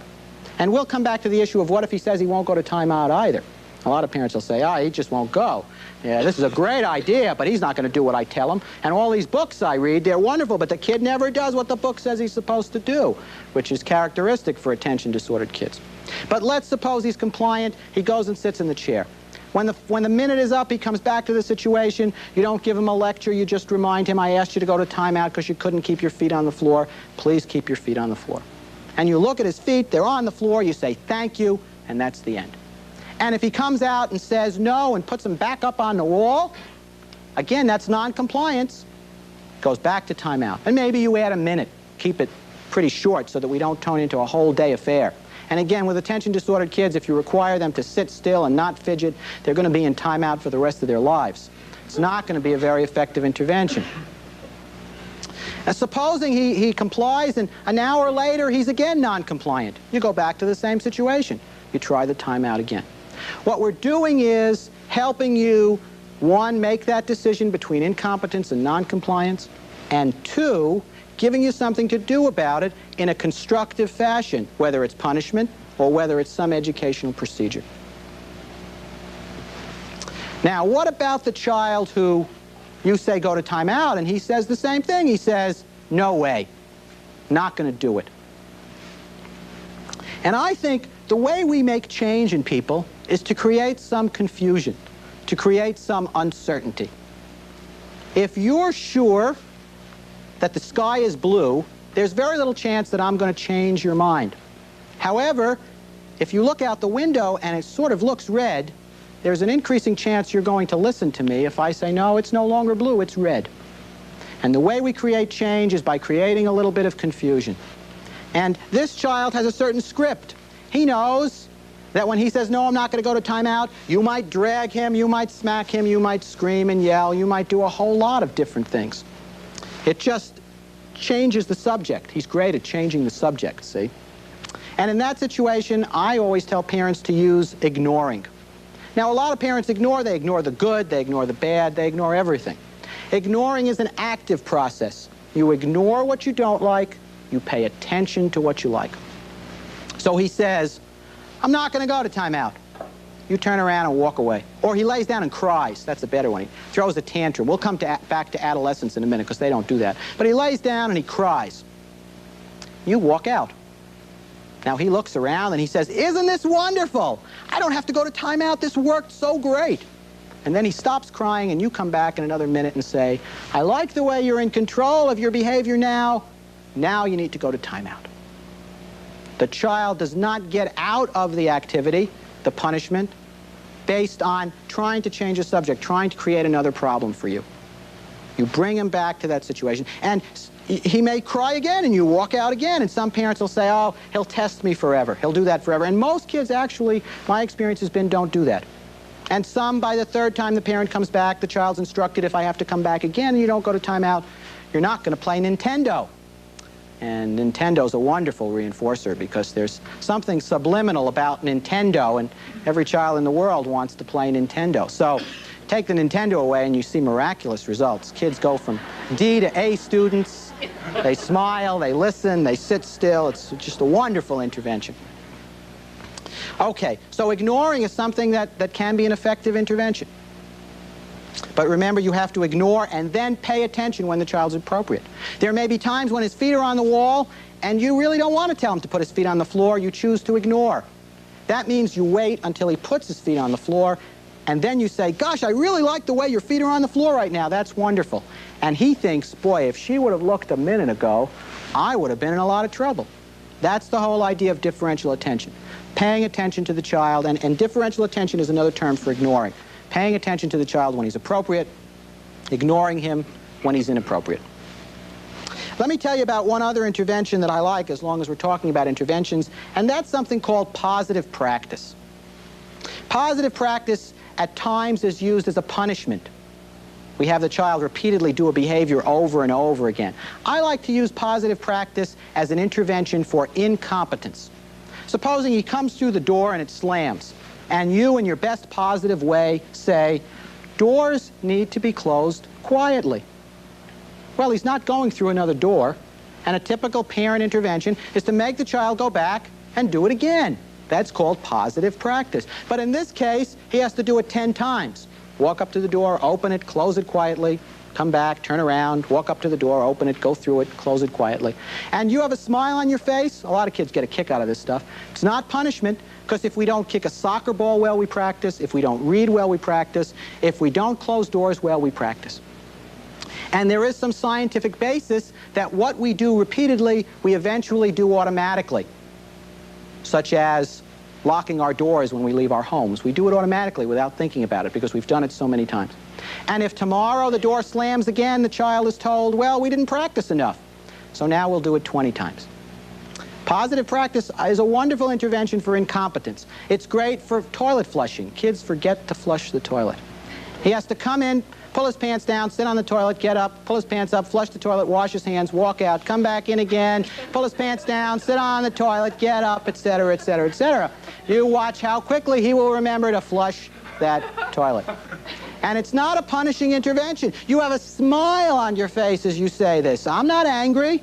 And we'll come back to the issue of what if he says he won't go to timeout either. A lot of parents will say, he just won't go. Yeah, this is a great idea, but he's not going to do what I tell him. And all these books I read, they're wonderful, but the kid never does what the book says he's supposed to do, which is characteristic for attention-disordered kids. But let's suppose he's compliant. He goes and sits in the chair. When the minute is up, he comes back to the situation. You don't give him a lecture. You just remind him, I asked you to go to timeout because you couldn't keep your feet on the floor. Please keep your feet on the floor. And you look at his feet. They're on the floor. You say, thank you, and that's the end. And if he comes out and says no and puts them back up on the wall, again, that's non-compliance. Goes back to timeout. And maybe you add a minute. Keep it pretty short so that we don't turn into a whole day affair. And again, with attention-disordered kids, if you require them to sit still and not fidget, they're going to be in timeout for the rest of their lives. It's not going to be a very effective intervention. And supposing he complies, and an hour later, he's again non-compliant. You go back to the same situation. You try the timeout again. What we're doing is helping you, 1, make that decision between incompetence and non-compliance, and 2, giving you something to do about it in a constructive fashion, whether it's punishment or whether it's some educational procedure. Now, what about the child who you say go to timeout, and he says the same thing? He says, no way, not going to do it. And I think the way we make change in people is to create some confusion, to create some uncertainty. If you're sure that the sky is blue, there's very little chance that I'm going to change your mind. However, if you look out the window and it sort of looks red, there's an increasing chance you're going to listen to me if I say, no, it's no longer blue, it's red. And the way we create change is by creating a little bit of confusion. And this child has a certain script. He knows that when he says, no, I'm not going to go to timeout, you might drag him, you might smack him, you might scream and yell, you might do a whole lot of different things. It just changes the subject. He's great at changing the subject, see? And in that situation, I always tell parents to use ignoring. Now, a lot of parents ignore. They ignore the good, they ignore the bad, they ignore everything. Ignoring is an active process. You ignore what you don't like, you pay attention to what you like. So he says, I'm not going to go to timeout. you turn around and walk away. Or he lays down and cries. That's a better one. He throws a tantrum. We'll come back to adolescence in a minute because they don't do that. But he lays down and he cries. You walk out. Now he looks around and he says, isn't this wonderful? I don't have to go to timeout. This worked so great. And then he stops crying and you come back in another minute and say, I like the way you're in control of your behavior now. Now you need to go to timeout. The child does not get out of the activity, the punishment, based on trying to change the subject, trying to create another problem for you. You bring him back to that situation. And he may cry again and you walk out again, and some parents will say, oh, he'll test me forever. He'll do that forever. And most kids actually, my experience has been, don't do that. And some, by the third time the parent comes back, the child's instructed, if I have to come back again and you don't go to timeout, you're not going to play Nintendo. And Nintendo's a wonderful reinforcer because there's something subliminal about Nintendo, and every child in the world wants to play Nintendo. So take the Nintendo away and you see miraculous results. Kids go from D to A students. They smile, they listen, they sit still. It's just a wonderful intervention. Okay, so ignoring is something that can be an effective intervention. But remember, you have to ignore and then pay attention when the child's appropriate. There may be times when his feet are on the wall and you really don't want to tell him to put his feet on the floor. You choose to ignore. That means you wait until he puts his feet on the floor, and then you say, gosh, I really like the way your feet are on the floor right now. That's wonderful. And he thinks, boy, if she would have looked a minute ago, I would have been in a lot of trouble. That's the whole idea of differential attention. Paying attention to the child, and differential attention is another term for ignoring. Paying attention to the child when he's appropriate, ignoring him when he's inappropriate. Let me tell you about one other intervention that I like, as long as we're talking about interventions, and that's something called positive practice. Positive practice at times is used as a punishment. We have the child repeatedly do a behavior over and over again. I like to use positive practice as an intervention for incompetence. Supposing he comes through the door and it slams, and you, in your best positive way, say, doors need to be closed quietly. Well, he's not going through another door, and a typical parent intervention is to make the child go back and do it again. That's called positive practice. But in this case, he has to do it 10 times. Walk up to the door, open it, close it quietly, come back, turn around, walk up to the door, open it, go through it, close it quietly. And you have a smile on your face. A lot of kids get a kick out of this stuff. It's not punishment, because if we don't kick a soccer ball well, we practice. If we don't read well, we practice. If we don't close doors well, we practice. And there is some scientific basis that what we do repeatedly, we eventually do automatically, such as locking our doors when we leave our homes. We do it automatically without thinking about it because we've done it so many times. And if tomorrow the door slams again, the child is told, well, we didn't practice enough, so now we'll do it 20 times. Positive practice is a wonderful intervention for incompetence. It's great for toilet flushing. Kids forget to flush the toilet. He has to come in, pull his pants down, sit on the toilet, get up, pull his pants up, flush the toilet, wash his hands, walk out, come back in again, pull his pants down, sit on the toilet, get up, etc., etc., etc. You watch how quickly he will remember to flush that toilet. And it's not a punishing intervention. You have a smile on your face as you say this. I'm not angry,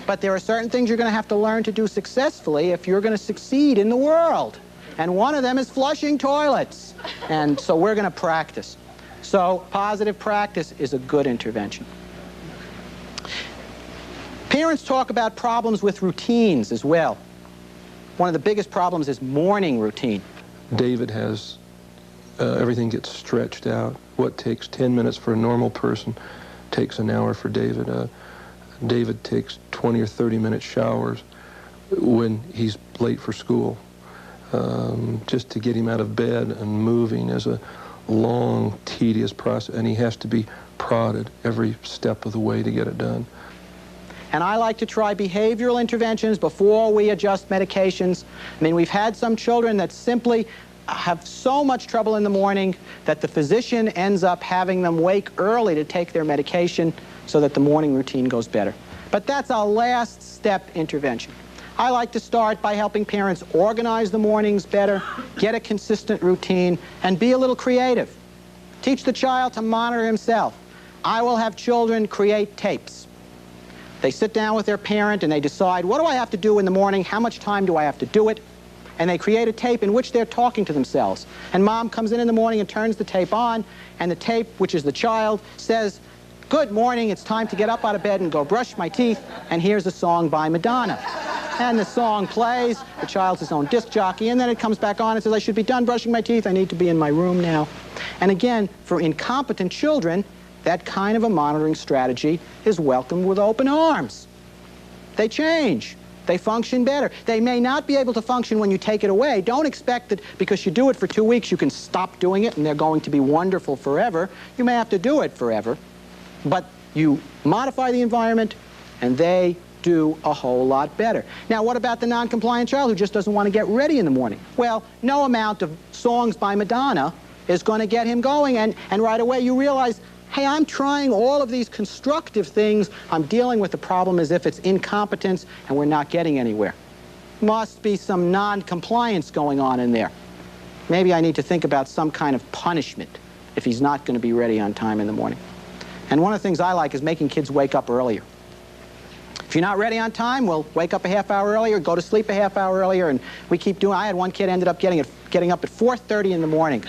but there are certain things you're going to have to learn to do successfully if you're going to succeed in the world. And one of them is flushing toilets. And so we're going to practice. So positive practice is a good intervention. Parents talk about problems with routines as well. One of the biggest problems is morning routine. David has, everything gets stretched out. What takes 10 minutes for a normal person takes an hour for David. David takes 20 or 30-minute showers when he's late for school. Just to get him out of bed and moving is a long, tedious process, and he has to be prodded every step of the way to get it done. And I like to try behavioral interventions before we adjust medications. I mean, we've had some children that simply have so much trouble in the morning that the physician ends up having them wake early to take their medication so that the morning routine goes better. But that's a last step intervention. I like to start by helping parents organize the mornings better, get a consistent routine, and be a little creative. Teach the child to monitor himself. I will have children create tapes. They sit down with their parent and they decide, what do I have to do in the morning? How much time do I have to do it? and they create a tape in which they're talking to themselves. And mom comes in the morning and turns the tape on, and the tape, which is the child, says, "Good morning, it's time to get up out of bed and go brush my teeth, and here's a song by Madonna." And the song plays, the child's his own disc jockey, and then it comes back on and says, "I should be done brushing my teeth, I need to be in my room now." And again, for incompetent children, that kind of a monitoring strategy is welcomed with open arms. They change. They function better. They may not be able to function when you take it away. Don't expect that because you do it for 2 weeks, you can stop doing it and they're going to be wonderful forever. You may have to do it forever, but you modify the environment and they do a whole lot better. Now, what about the non-compliant child who just doesn't want to get ready in the morning? Well, no amount of songs by Madonna is going to get him going, and right away you realize, hey, I'm trying all of these constructive things. I'm dealing with the problem as if it's incompetence and we're not getting anywhere. Must be some non-compliance going on in there. Maybe I need to think about some kind of punishment if he's not going to be ready on time in the morning. And one of the things I like is making kids wake up earlier. If you're not ready on time, well, wake up a half hour earlier, go to sleep a half hour earlier, and we keep doing. I had one kid ended up getting up at 4:30 in the morning.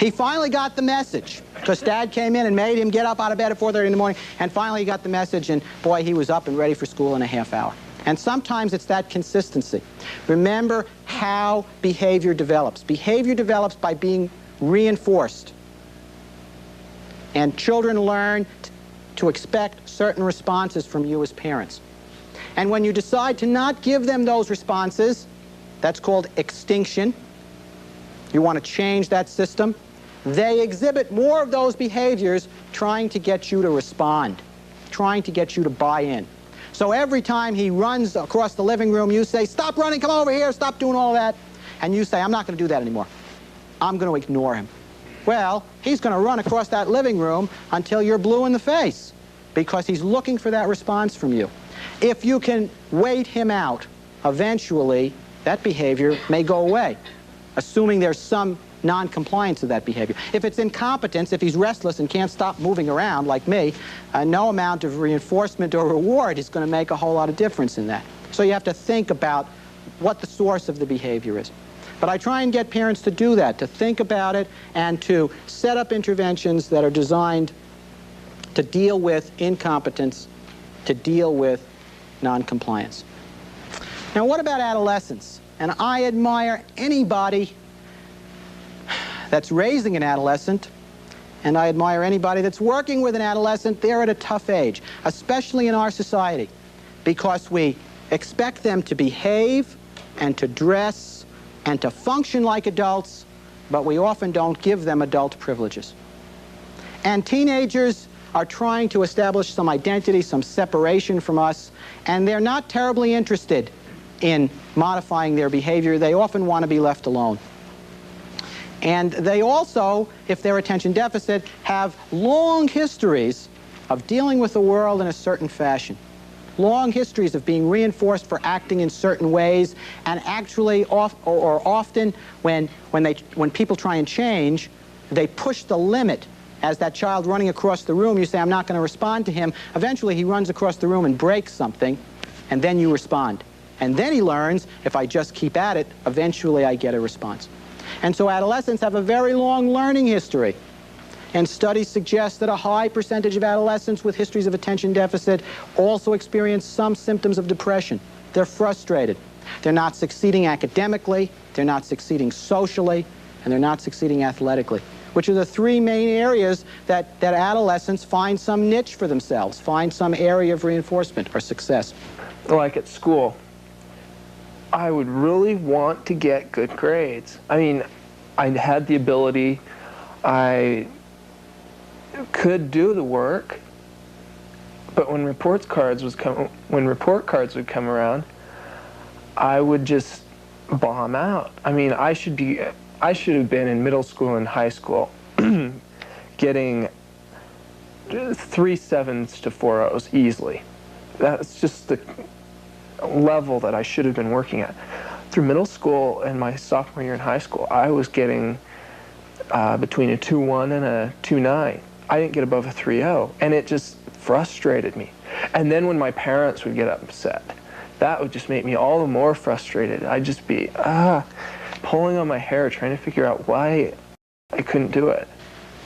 He finally got the message, because Dad came in and made him get up out of bed at 4:30 in the morning, and finally he got the message, and boy, he was up and ready for school in a half hour. And sometimes it's that consistency. Remember how behavior develops. Behavior develops by being reinforced. And children learn to expect certain responses from you as parents. And when you decide to not give them those responses, that's called extinction. You want to change that system. They exhibit more of those behaviors trying to get you to respond, trying to get you to buy in. So every time he runs across the living room, you say, "Stop running, come over here, stop doing all that." And you say, "I'm not going to do that anymore. I'm going to ignore him." Well, he's going to run across that living room until you're blue in the face, because he's looking for that response from you. If you can wait him out, eventually that behavior may go away, assuming there's some non-compliance of that behavior. If it's incompetence, if he's restless and can't stop moving around like me, no amount of reinforcement or reward is going to make a whole lot of difference in that. So you have to think about what the source of the behavior is. But I try and get parents to do that, to think about it and to set up interventions that are designed to deal with incompetence, to deal with non-compliance. Now, what about adolescence? And I admire anybody that's raising an adolescent, and I admire anybody that's working with an adolescent. They're at a tough age, especially in our society, because we expect them to behave and to dress and to function like adults, but we often don't give them adult privileges. And teenagers are trying to establish some identity, some separation from us, and they're not terribly interested in modifying their behavior. They often want to be left alone. And they also, if they're attention deficit, have long histories of dealing with the world in a certain fashion. Long histories of being reinforced for acting in certain ways, and actually often when people try and change, they push the limit. As that child running across the room, you say, "I'm not going to respond to him." Eventually he runs across the room and breaks something, and then you respond. And then he learns, if I just keep at it, eventually I get a response. And so adolescents have a very long learning history. And studies suggest that a high percentage of adolescents with histories of attention deficit also experience some symptoms of depression. They're frustrated. They're not succeeding academically, they're not succeeding socially, and they're not succeeding athletically, which are the three main areas that adolescents find some niche for themselves, find some area of reinforcement or success. Like at school, I would really want to get good grades. I mean, I had the ability, I could do the work, but when report cards would come around, I would just bomb out. I mean, I should have been in middle school and high school getting 3 7s to 4 0s easily. That's just the level that I should have been working at. Through middle school and my sophomore year in high school, I was getting between a 2.1 and a 2.9. I didn't get above a 3.0, and it just frustrated me. And then when my parents would get upset that would just make me all the more frustrated. I'd just be pulling on my hair, trying to figure out why I couldn't do it.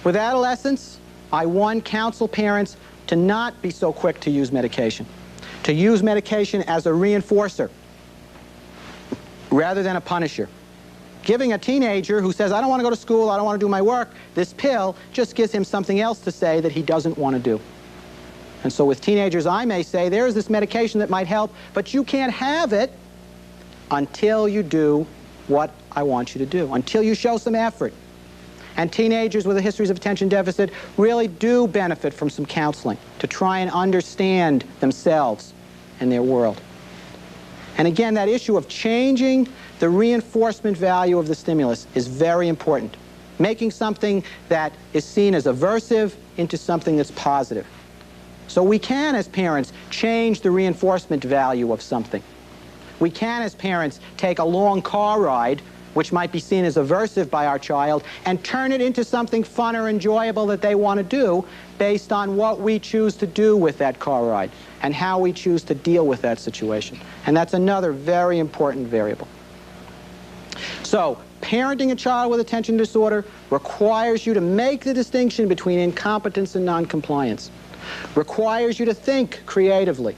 With adolescents, I, one, counsel parents to not be so quick to use medication, to use medication as a reinforcer rather than a punisher. Giving a teenager who says, I don't want to go to school, I don't want to do my work, this pill just gives him something else to say that he doesn't want to do. And so with teenagers, I may say, there's this medication that might help, but you can't have it until you do what I want you to do, until you show some effort. And teenagers with a history of attention deficit really do benefit from some counseling to try and understand themselves and their world. And again, that issue of changing the reinforcement value of the stimulus is very important. Making something that is seen as aversive into something that's positive. So we can, as parents, change the reinforcement value of something. We can, as parents, take a long car ride, which might be seen as aversive by our child, and turn it into something fun or enjoyable that they want to do based on what we choose to do with that car ride and how we choose to deal with that situation. And that's another very important variable. So, parenting a child with attention disorder requires you to make the distinction between incompetence and noncompliance, requires you to think creatively,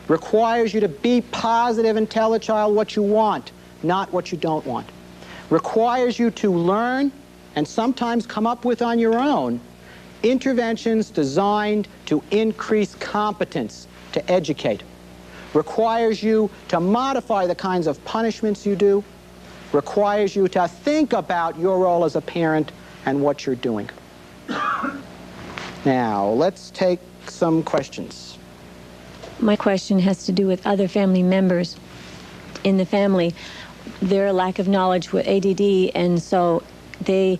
requires you to be positive and tell the child what you want, not what you don't want, requires you to learn and sometimes come up with on your own interventions designed to increase competence, to educate, requires you to modify the kinds of punishments you do, requires you to think about your role as a parent and what you're doing. Now, let's take some questions. My question has to do with other family members in the family. Their lack of knowledge with ADD, and so they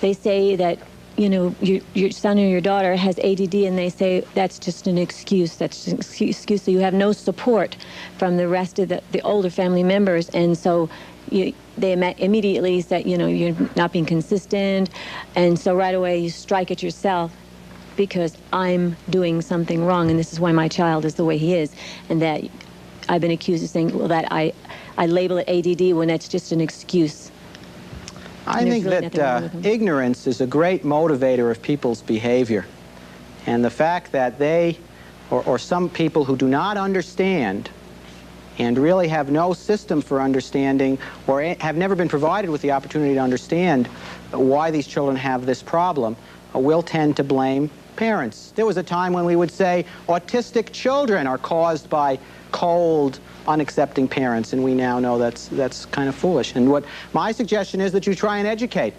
say that, you know, your son or your daughter has ADD, and they say that's just an excuse. That's an excuse. So you have no support from the rest of the older family members, and so they immediately say, you know, you're not being consistent, and so right away you strike at yourself because I'm doing something wrong, and this is why my child is the way he is, and that I've been accused of saying, well, that I label it ADD when that's just an excuse. I think that ignorance is a great motivator of people's behavior. And the fact that they, or some people who do not understand and really have no system for understanding or have never been provided with the opportunity to understand why these children have this problem, will tend to blame parents. There was a time when we would say autistic children are caused by cold, unaccepting parents, and we now know that's kind of foolish. And what my suggestion is that you try and educate,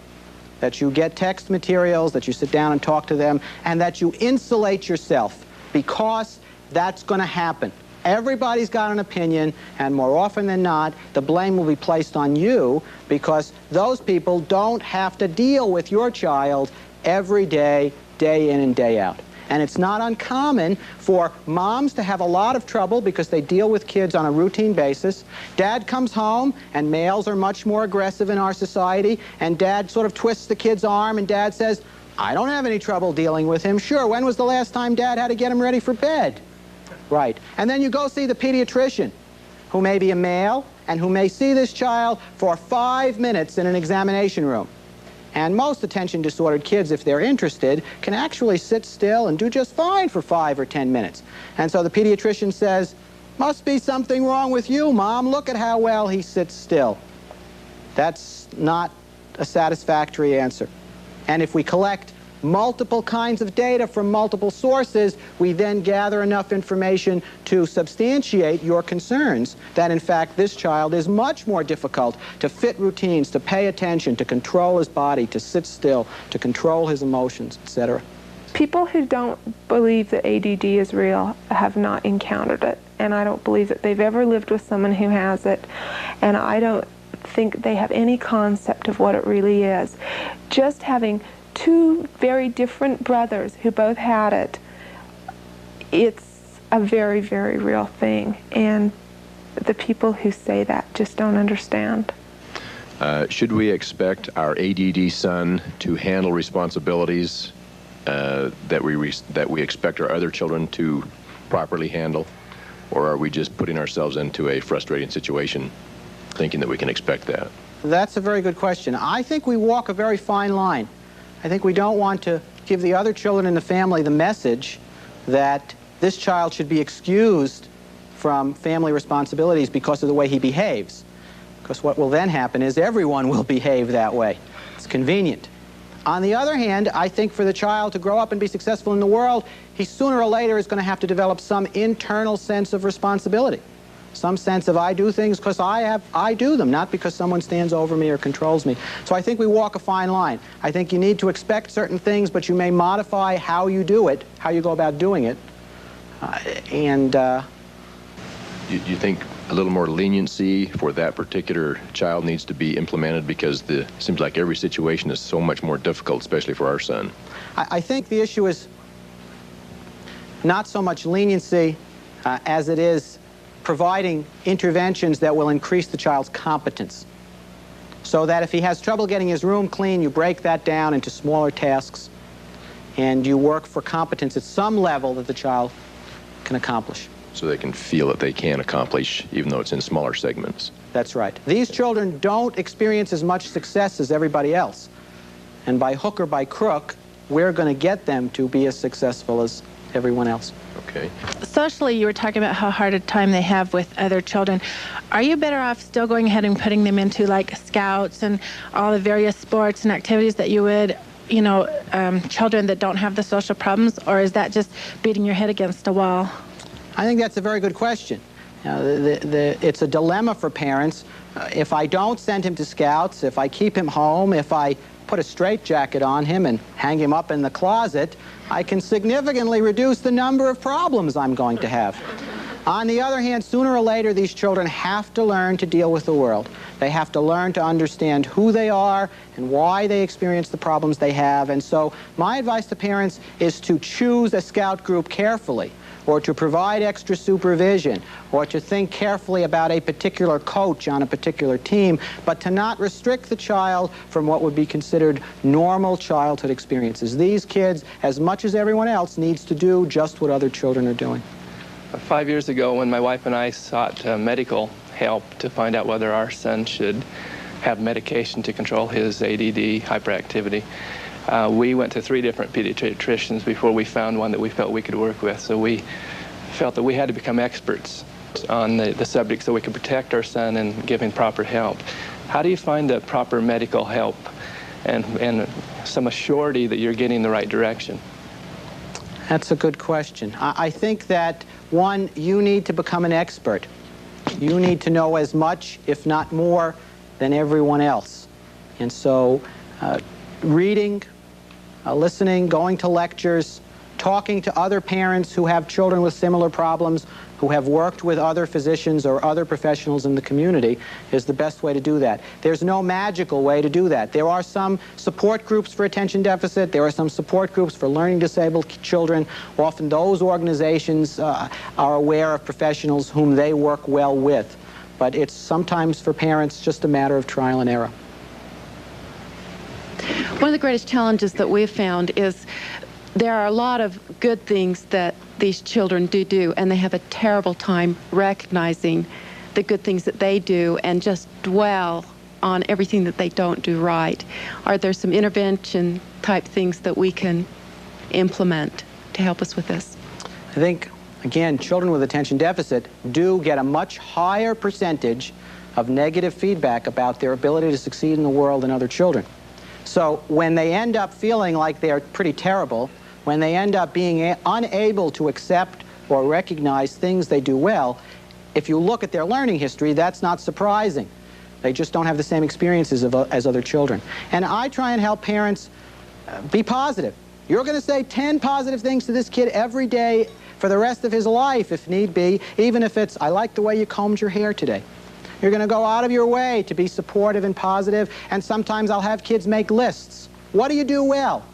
that you get text materials, that you sit down and talk to them, and that you insulate yourself, because that's going to happen. Everybody's got an opinion, and more often than not, the blame will be placed on you because those people don't have to deal with your child every day, day in and day out. And it's not uncommon for moms to have a lot of trouble because they deal with kids on a routine basis. Dad comes home, and males are much more aggressive in our society, and Dad sort of twists the kid's arm, and Dad says, I don't have any trouble dealing with him. Sure, when was the last time Dad had to get him ready for bed? Right. And then you go see the pediatrician, who may be a male, and who may see this child for 5 minutes in an examination room. And most attention-disordered kids, if they're interested, can actually sit still and do just fine for 5 or 10 minutes. And so the pediatrician says, must be something wrong with you, Mom. Look at how well he sits still. That's not a satisfactory answer. And if we collect multiple kinds of data from multiple sources, we then gather enough information to substantiate your concerns that, in fact, this child is much more difficult to fit routines, to pay attention, to control his body, to sit still, to control his emotions, etc. People who don't believe that ADD is real have not encountered it, and I don't believe that they've ever lived with someone who has it, and I don't think they have any concept of what it really is. Just having two very different brothers who both had it, it's a very, very real thing, and the people who say that just don't understand. Should we expect our ADD son to handle responsibilities that we expect our other children to properly handle? Or are we just putting ourselves into a frustrating situation thinking that we can expect that? That's a very good question. I think we walk a very fine line. I think we don't want to give the other children in the family the message that this child should be excused from family responsibilities because of the way he behaves. Because what will then happen is everyone will behave that way. It's convenient. On the other hand, I think for the child to grow up and be successful in the world, he sooner or later is going to have to develop some internal sense of responsibility. Some sense of I do things because I do them, not because someone stands over me or controls me. So I think we walk a fine line. I think you need to expect certain things, but you may modify how you do it, how you go about doing it. You think a little more leniency for that particular child needs to be implemented because it seems like every situation is so much more difficult, especially for our son? I think the issue is not so much leniency as it is providing interventions that will increase the child's competence. So that if he has trouble getting his room clean, you break that down into smaller tasks and you work for competence at some level that the child can accomplish. So they can feel that they can accomplish, even though it's in smaller segments. That's right. These children don't experience as much success as everybody else. And by hook or by crook, we're going to get them to be as successful as everyone else. Okay. Socially, you were talking about how hard a time they have with other children. Are you better off still going ahead and putting them into like scouts and all the various sports and activities that you would, you know, children that don't have the social problems, or is that just beating your head against a wall? I think that's a very good question. It's a dilemma for parents. If I don't send him to scouts, if I keep him home, if I put a straitjacket on him and hang him up in the closet, I can significantly reduce the number of problems I'm going to have. On the other hand, sooner or later, these children have to learn to deal with the world. They have to learn to understand who they are and why they experience the problems they have. And so my advice to parents is to choose a scout group carefully, or to provide extra supervision, or to think carefully about a particular coach on a particular team, but to not restrict the child from what would be considered normal childhood experiences. These kids, as much as everyone else, needs to do just what other children are doing. 5 years ago, when my wife and I sought medical help to find out whether our son should have medication to control his ADD hyperactivity, we went to 3 different pediatricians before we found one that we felt we could work with. So we felt that we had to become experts on the subject so we could protect our son and give him proper help. How do you find the proper medical help and some assurity that you're getting the right direction? That's a good question. I think that, one, you need to become an expert. You need to know as much, if not more, than everyone else. And so reading, listening, going to lectures, talking to other parents who have children with similar problems, who have worked with other physicians or other professionals in the community, is the best way to do that. There's no magical way to do that. There are some support groups for attention deficit. There are some support groups for learning disabled children. Often those organizations are aware of professionals whom they work well with. But it's sometimes for parents just a matter of trial and error. One of the greatest challenges that we've found is there are a lot of good things that these children do, and they have a terrible time recognizing the good things that they do and just dwell on everything that they don't do right. Are there some intervention type things that we can implement to help us with this? I think, again, children with attention deficit do get a much higher percentage of negative feedback about their ability to succeed in the world than other children. So when they end up feeling like they're pretty terrible, when they end up being unable to accept or recognize things they do well, if you look at their learning history, that's not surprising. They just don't have the same experiences as other children. And I try and help parents be positive. You're going to say 10 positive things to this kid every day for the rest of his life, if need be, even if it's, I like the way you combed your hair today. You're going to go out of your way to be supportive and positive, and sometimes I'll have kids make lists. What do you do well?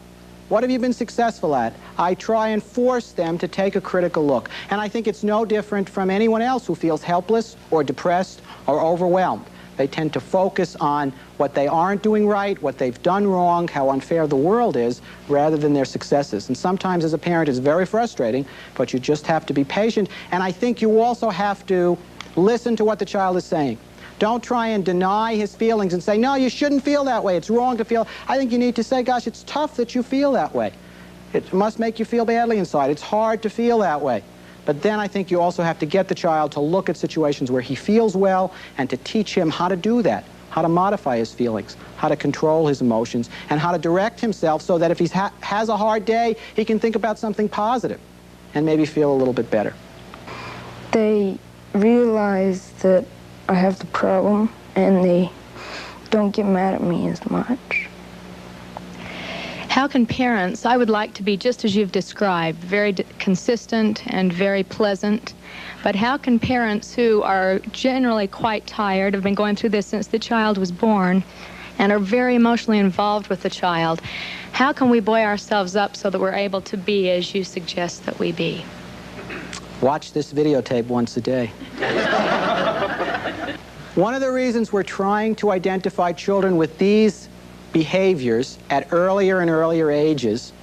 What have you been successful at? I try and force them to take a critical look. And I think it's no different from anyone else who feels helpless or depressed or overwhelmed. They tend to focus on what they aren't doing right, what they've done wrong, how unfair the world is, rather than their successes. And sometimes as a parent it's very frustrating, but you just have to be patient. And I think you also have to listen to what the child is saying. Don't try and deny his feelings and say, no, you shouldn't feel that way. It's wrong to feel. I think you need to say, gosh, it's tough that you feel that way. It must make you feel badly inside. It's hard to feel that way. But then I think you also have to get the child to look at situations where he feels well and to teach him how to do that, how to modify his feelings, how to control his emotions, and how to direct himself so that if he has a hard day, he can think about something positive and maybe feel a little bit better. They realize that I have the problem, and they don't get mad at me as much. How can parents, I would like to be just as you've described, very consistent and very pleasant, but how can parents who are generally quite tired, have been going through this since the child was born, and are very emotionally involved with the child, how can we buoy ourselves up so that we're able to be as you suggest that we be? Watch this videotape once a day. One of the reasons we're trying to identify children with these behaviors at earlier and earlier ages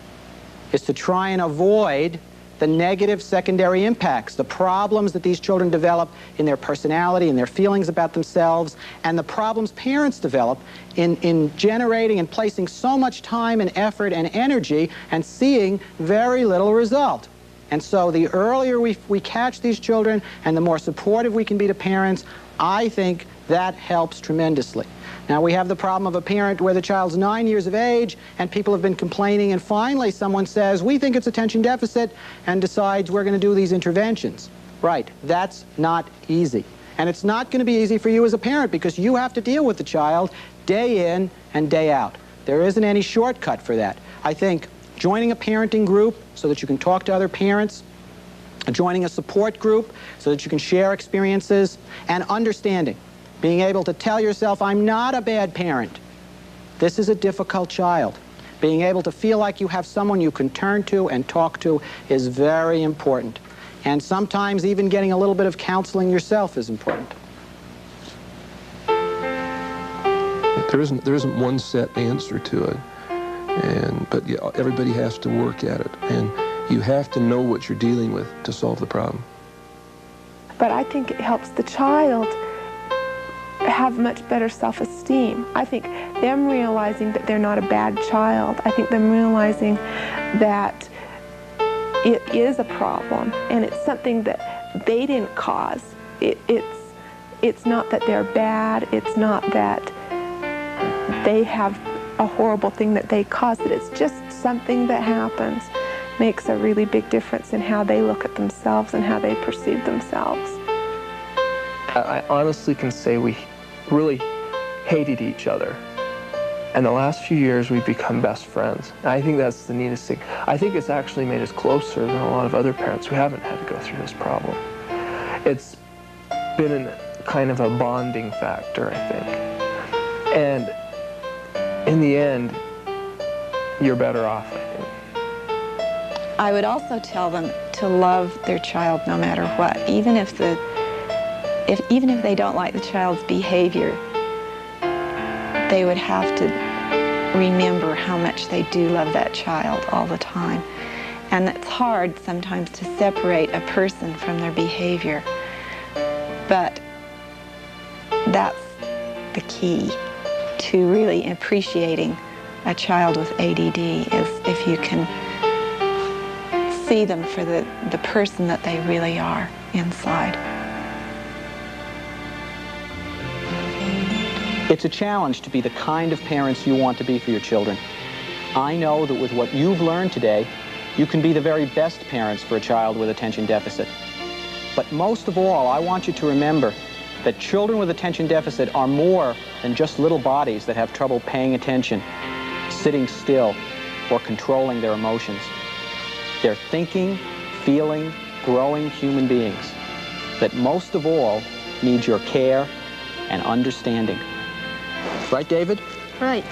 is to try and avoid the negative secondary impacts, the problems that these children develop in their personality and their feelings about themselves, and the problems parents develop in generating and placing so much time and effort and energy and seeing very little result. And so the earlier we catch these children and the more supportive we can be to parents, I think that helps tremendously. Now, we have the problem of a parent where the child's 9 years of age and people have been complaining, and finally someone says, we think it's attention deficit, and decides we're going to do these interventions. Right, that's not easy. And it's not going to be easy for you as a parent because you have to deal with the child day in and day out. There isn't any shortcut for that. I think joining a parenting group so that you can talk to other parents, joining a support group so that you can share experiences, and understanding. Being able to tell yourself, I'm not a bad parent. This is a difficult child. Being able to feel like you have someone you can turn to and talk to is very important. And sometimes even getting a little bit of counseling yourself is important. There isn't one set answer to it. But yeah, everybody has to work at it. And you have to know what you're dealing with to solve the problem. But I think it helps the child have much better self-esteem. I think them realizing that they're not a bad child, I think them realizing that it is a problem and it's something that they didn't cause. It's not that they're bad, it's not that they have a horrible thing that they caused, that it's just something that happens. Makes a really big difference in how they look at themselves and how they perceive themselves. I honestly can say we really hated each other. And the last few years we've become best friends. And I think that's the neatest thing. I think it's actually made us closer than a lot of other parents who haven't had to go through this problem. It's been kind of a bonding factor, I think. And in the end, you're better off, I think. I would also tell them to love their child no matter what, even if they don't like the child's behavior. They would have to remember how much they do love that child all the time. And it's hard sometimes to separate a person from their behavior. But that's the key to really appreciating a child with ADD, is if you can see them for the person that they really are inside. It's a challenge to be the kind of parents you want to be for your children. I know that with what you've learned today, you can be the very best parents for a child with attention deficit. But most of all, I want you to remember that children with attention deficit are more than just little bodies that have trouble paying attention, sitting still, or controlling their emotions. They're thinking, feeling, growing human beings that most of all need your care and understanding. Right, David? Right.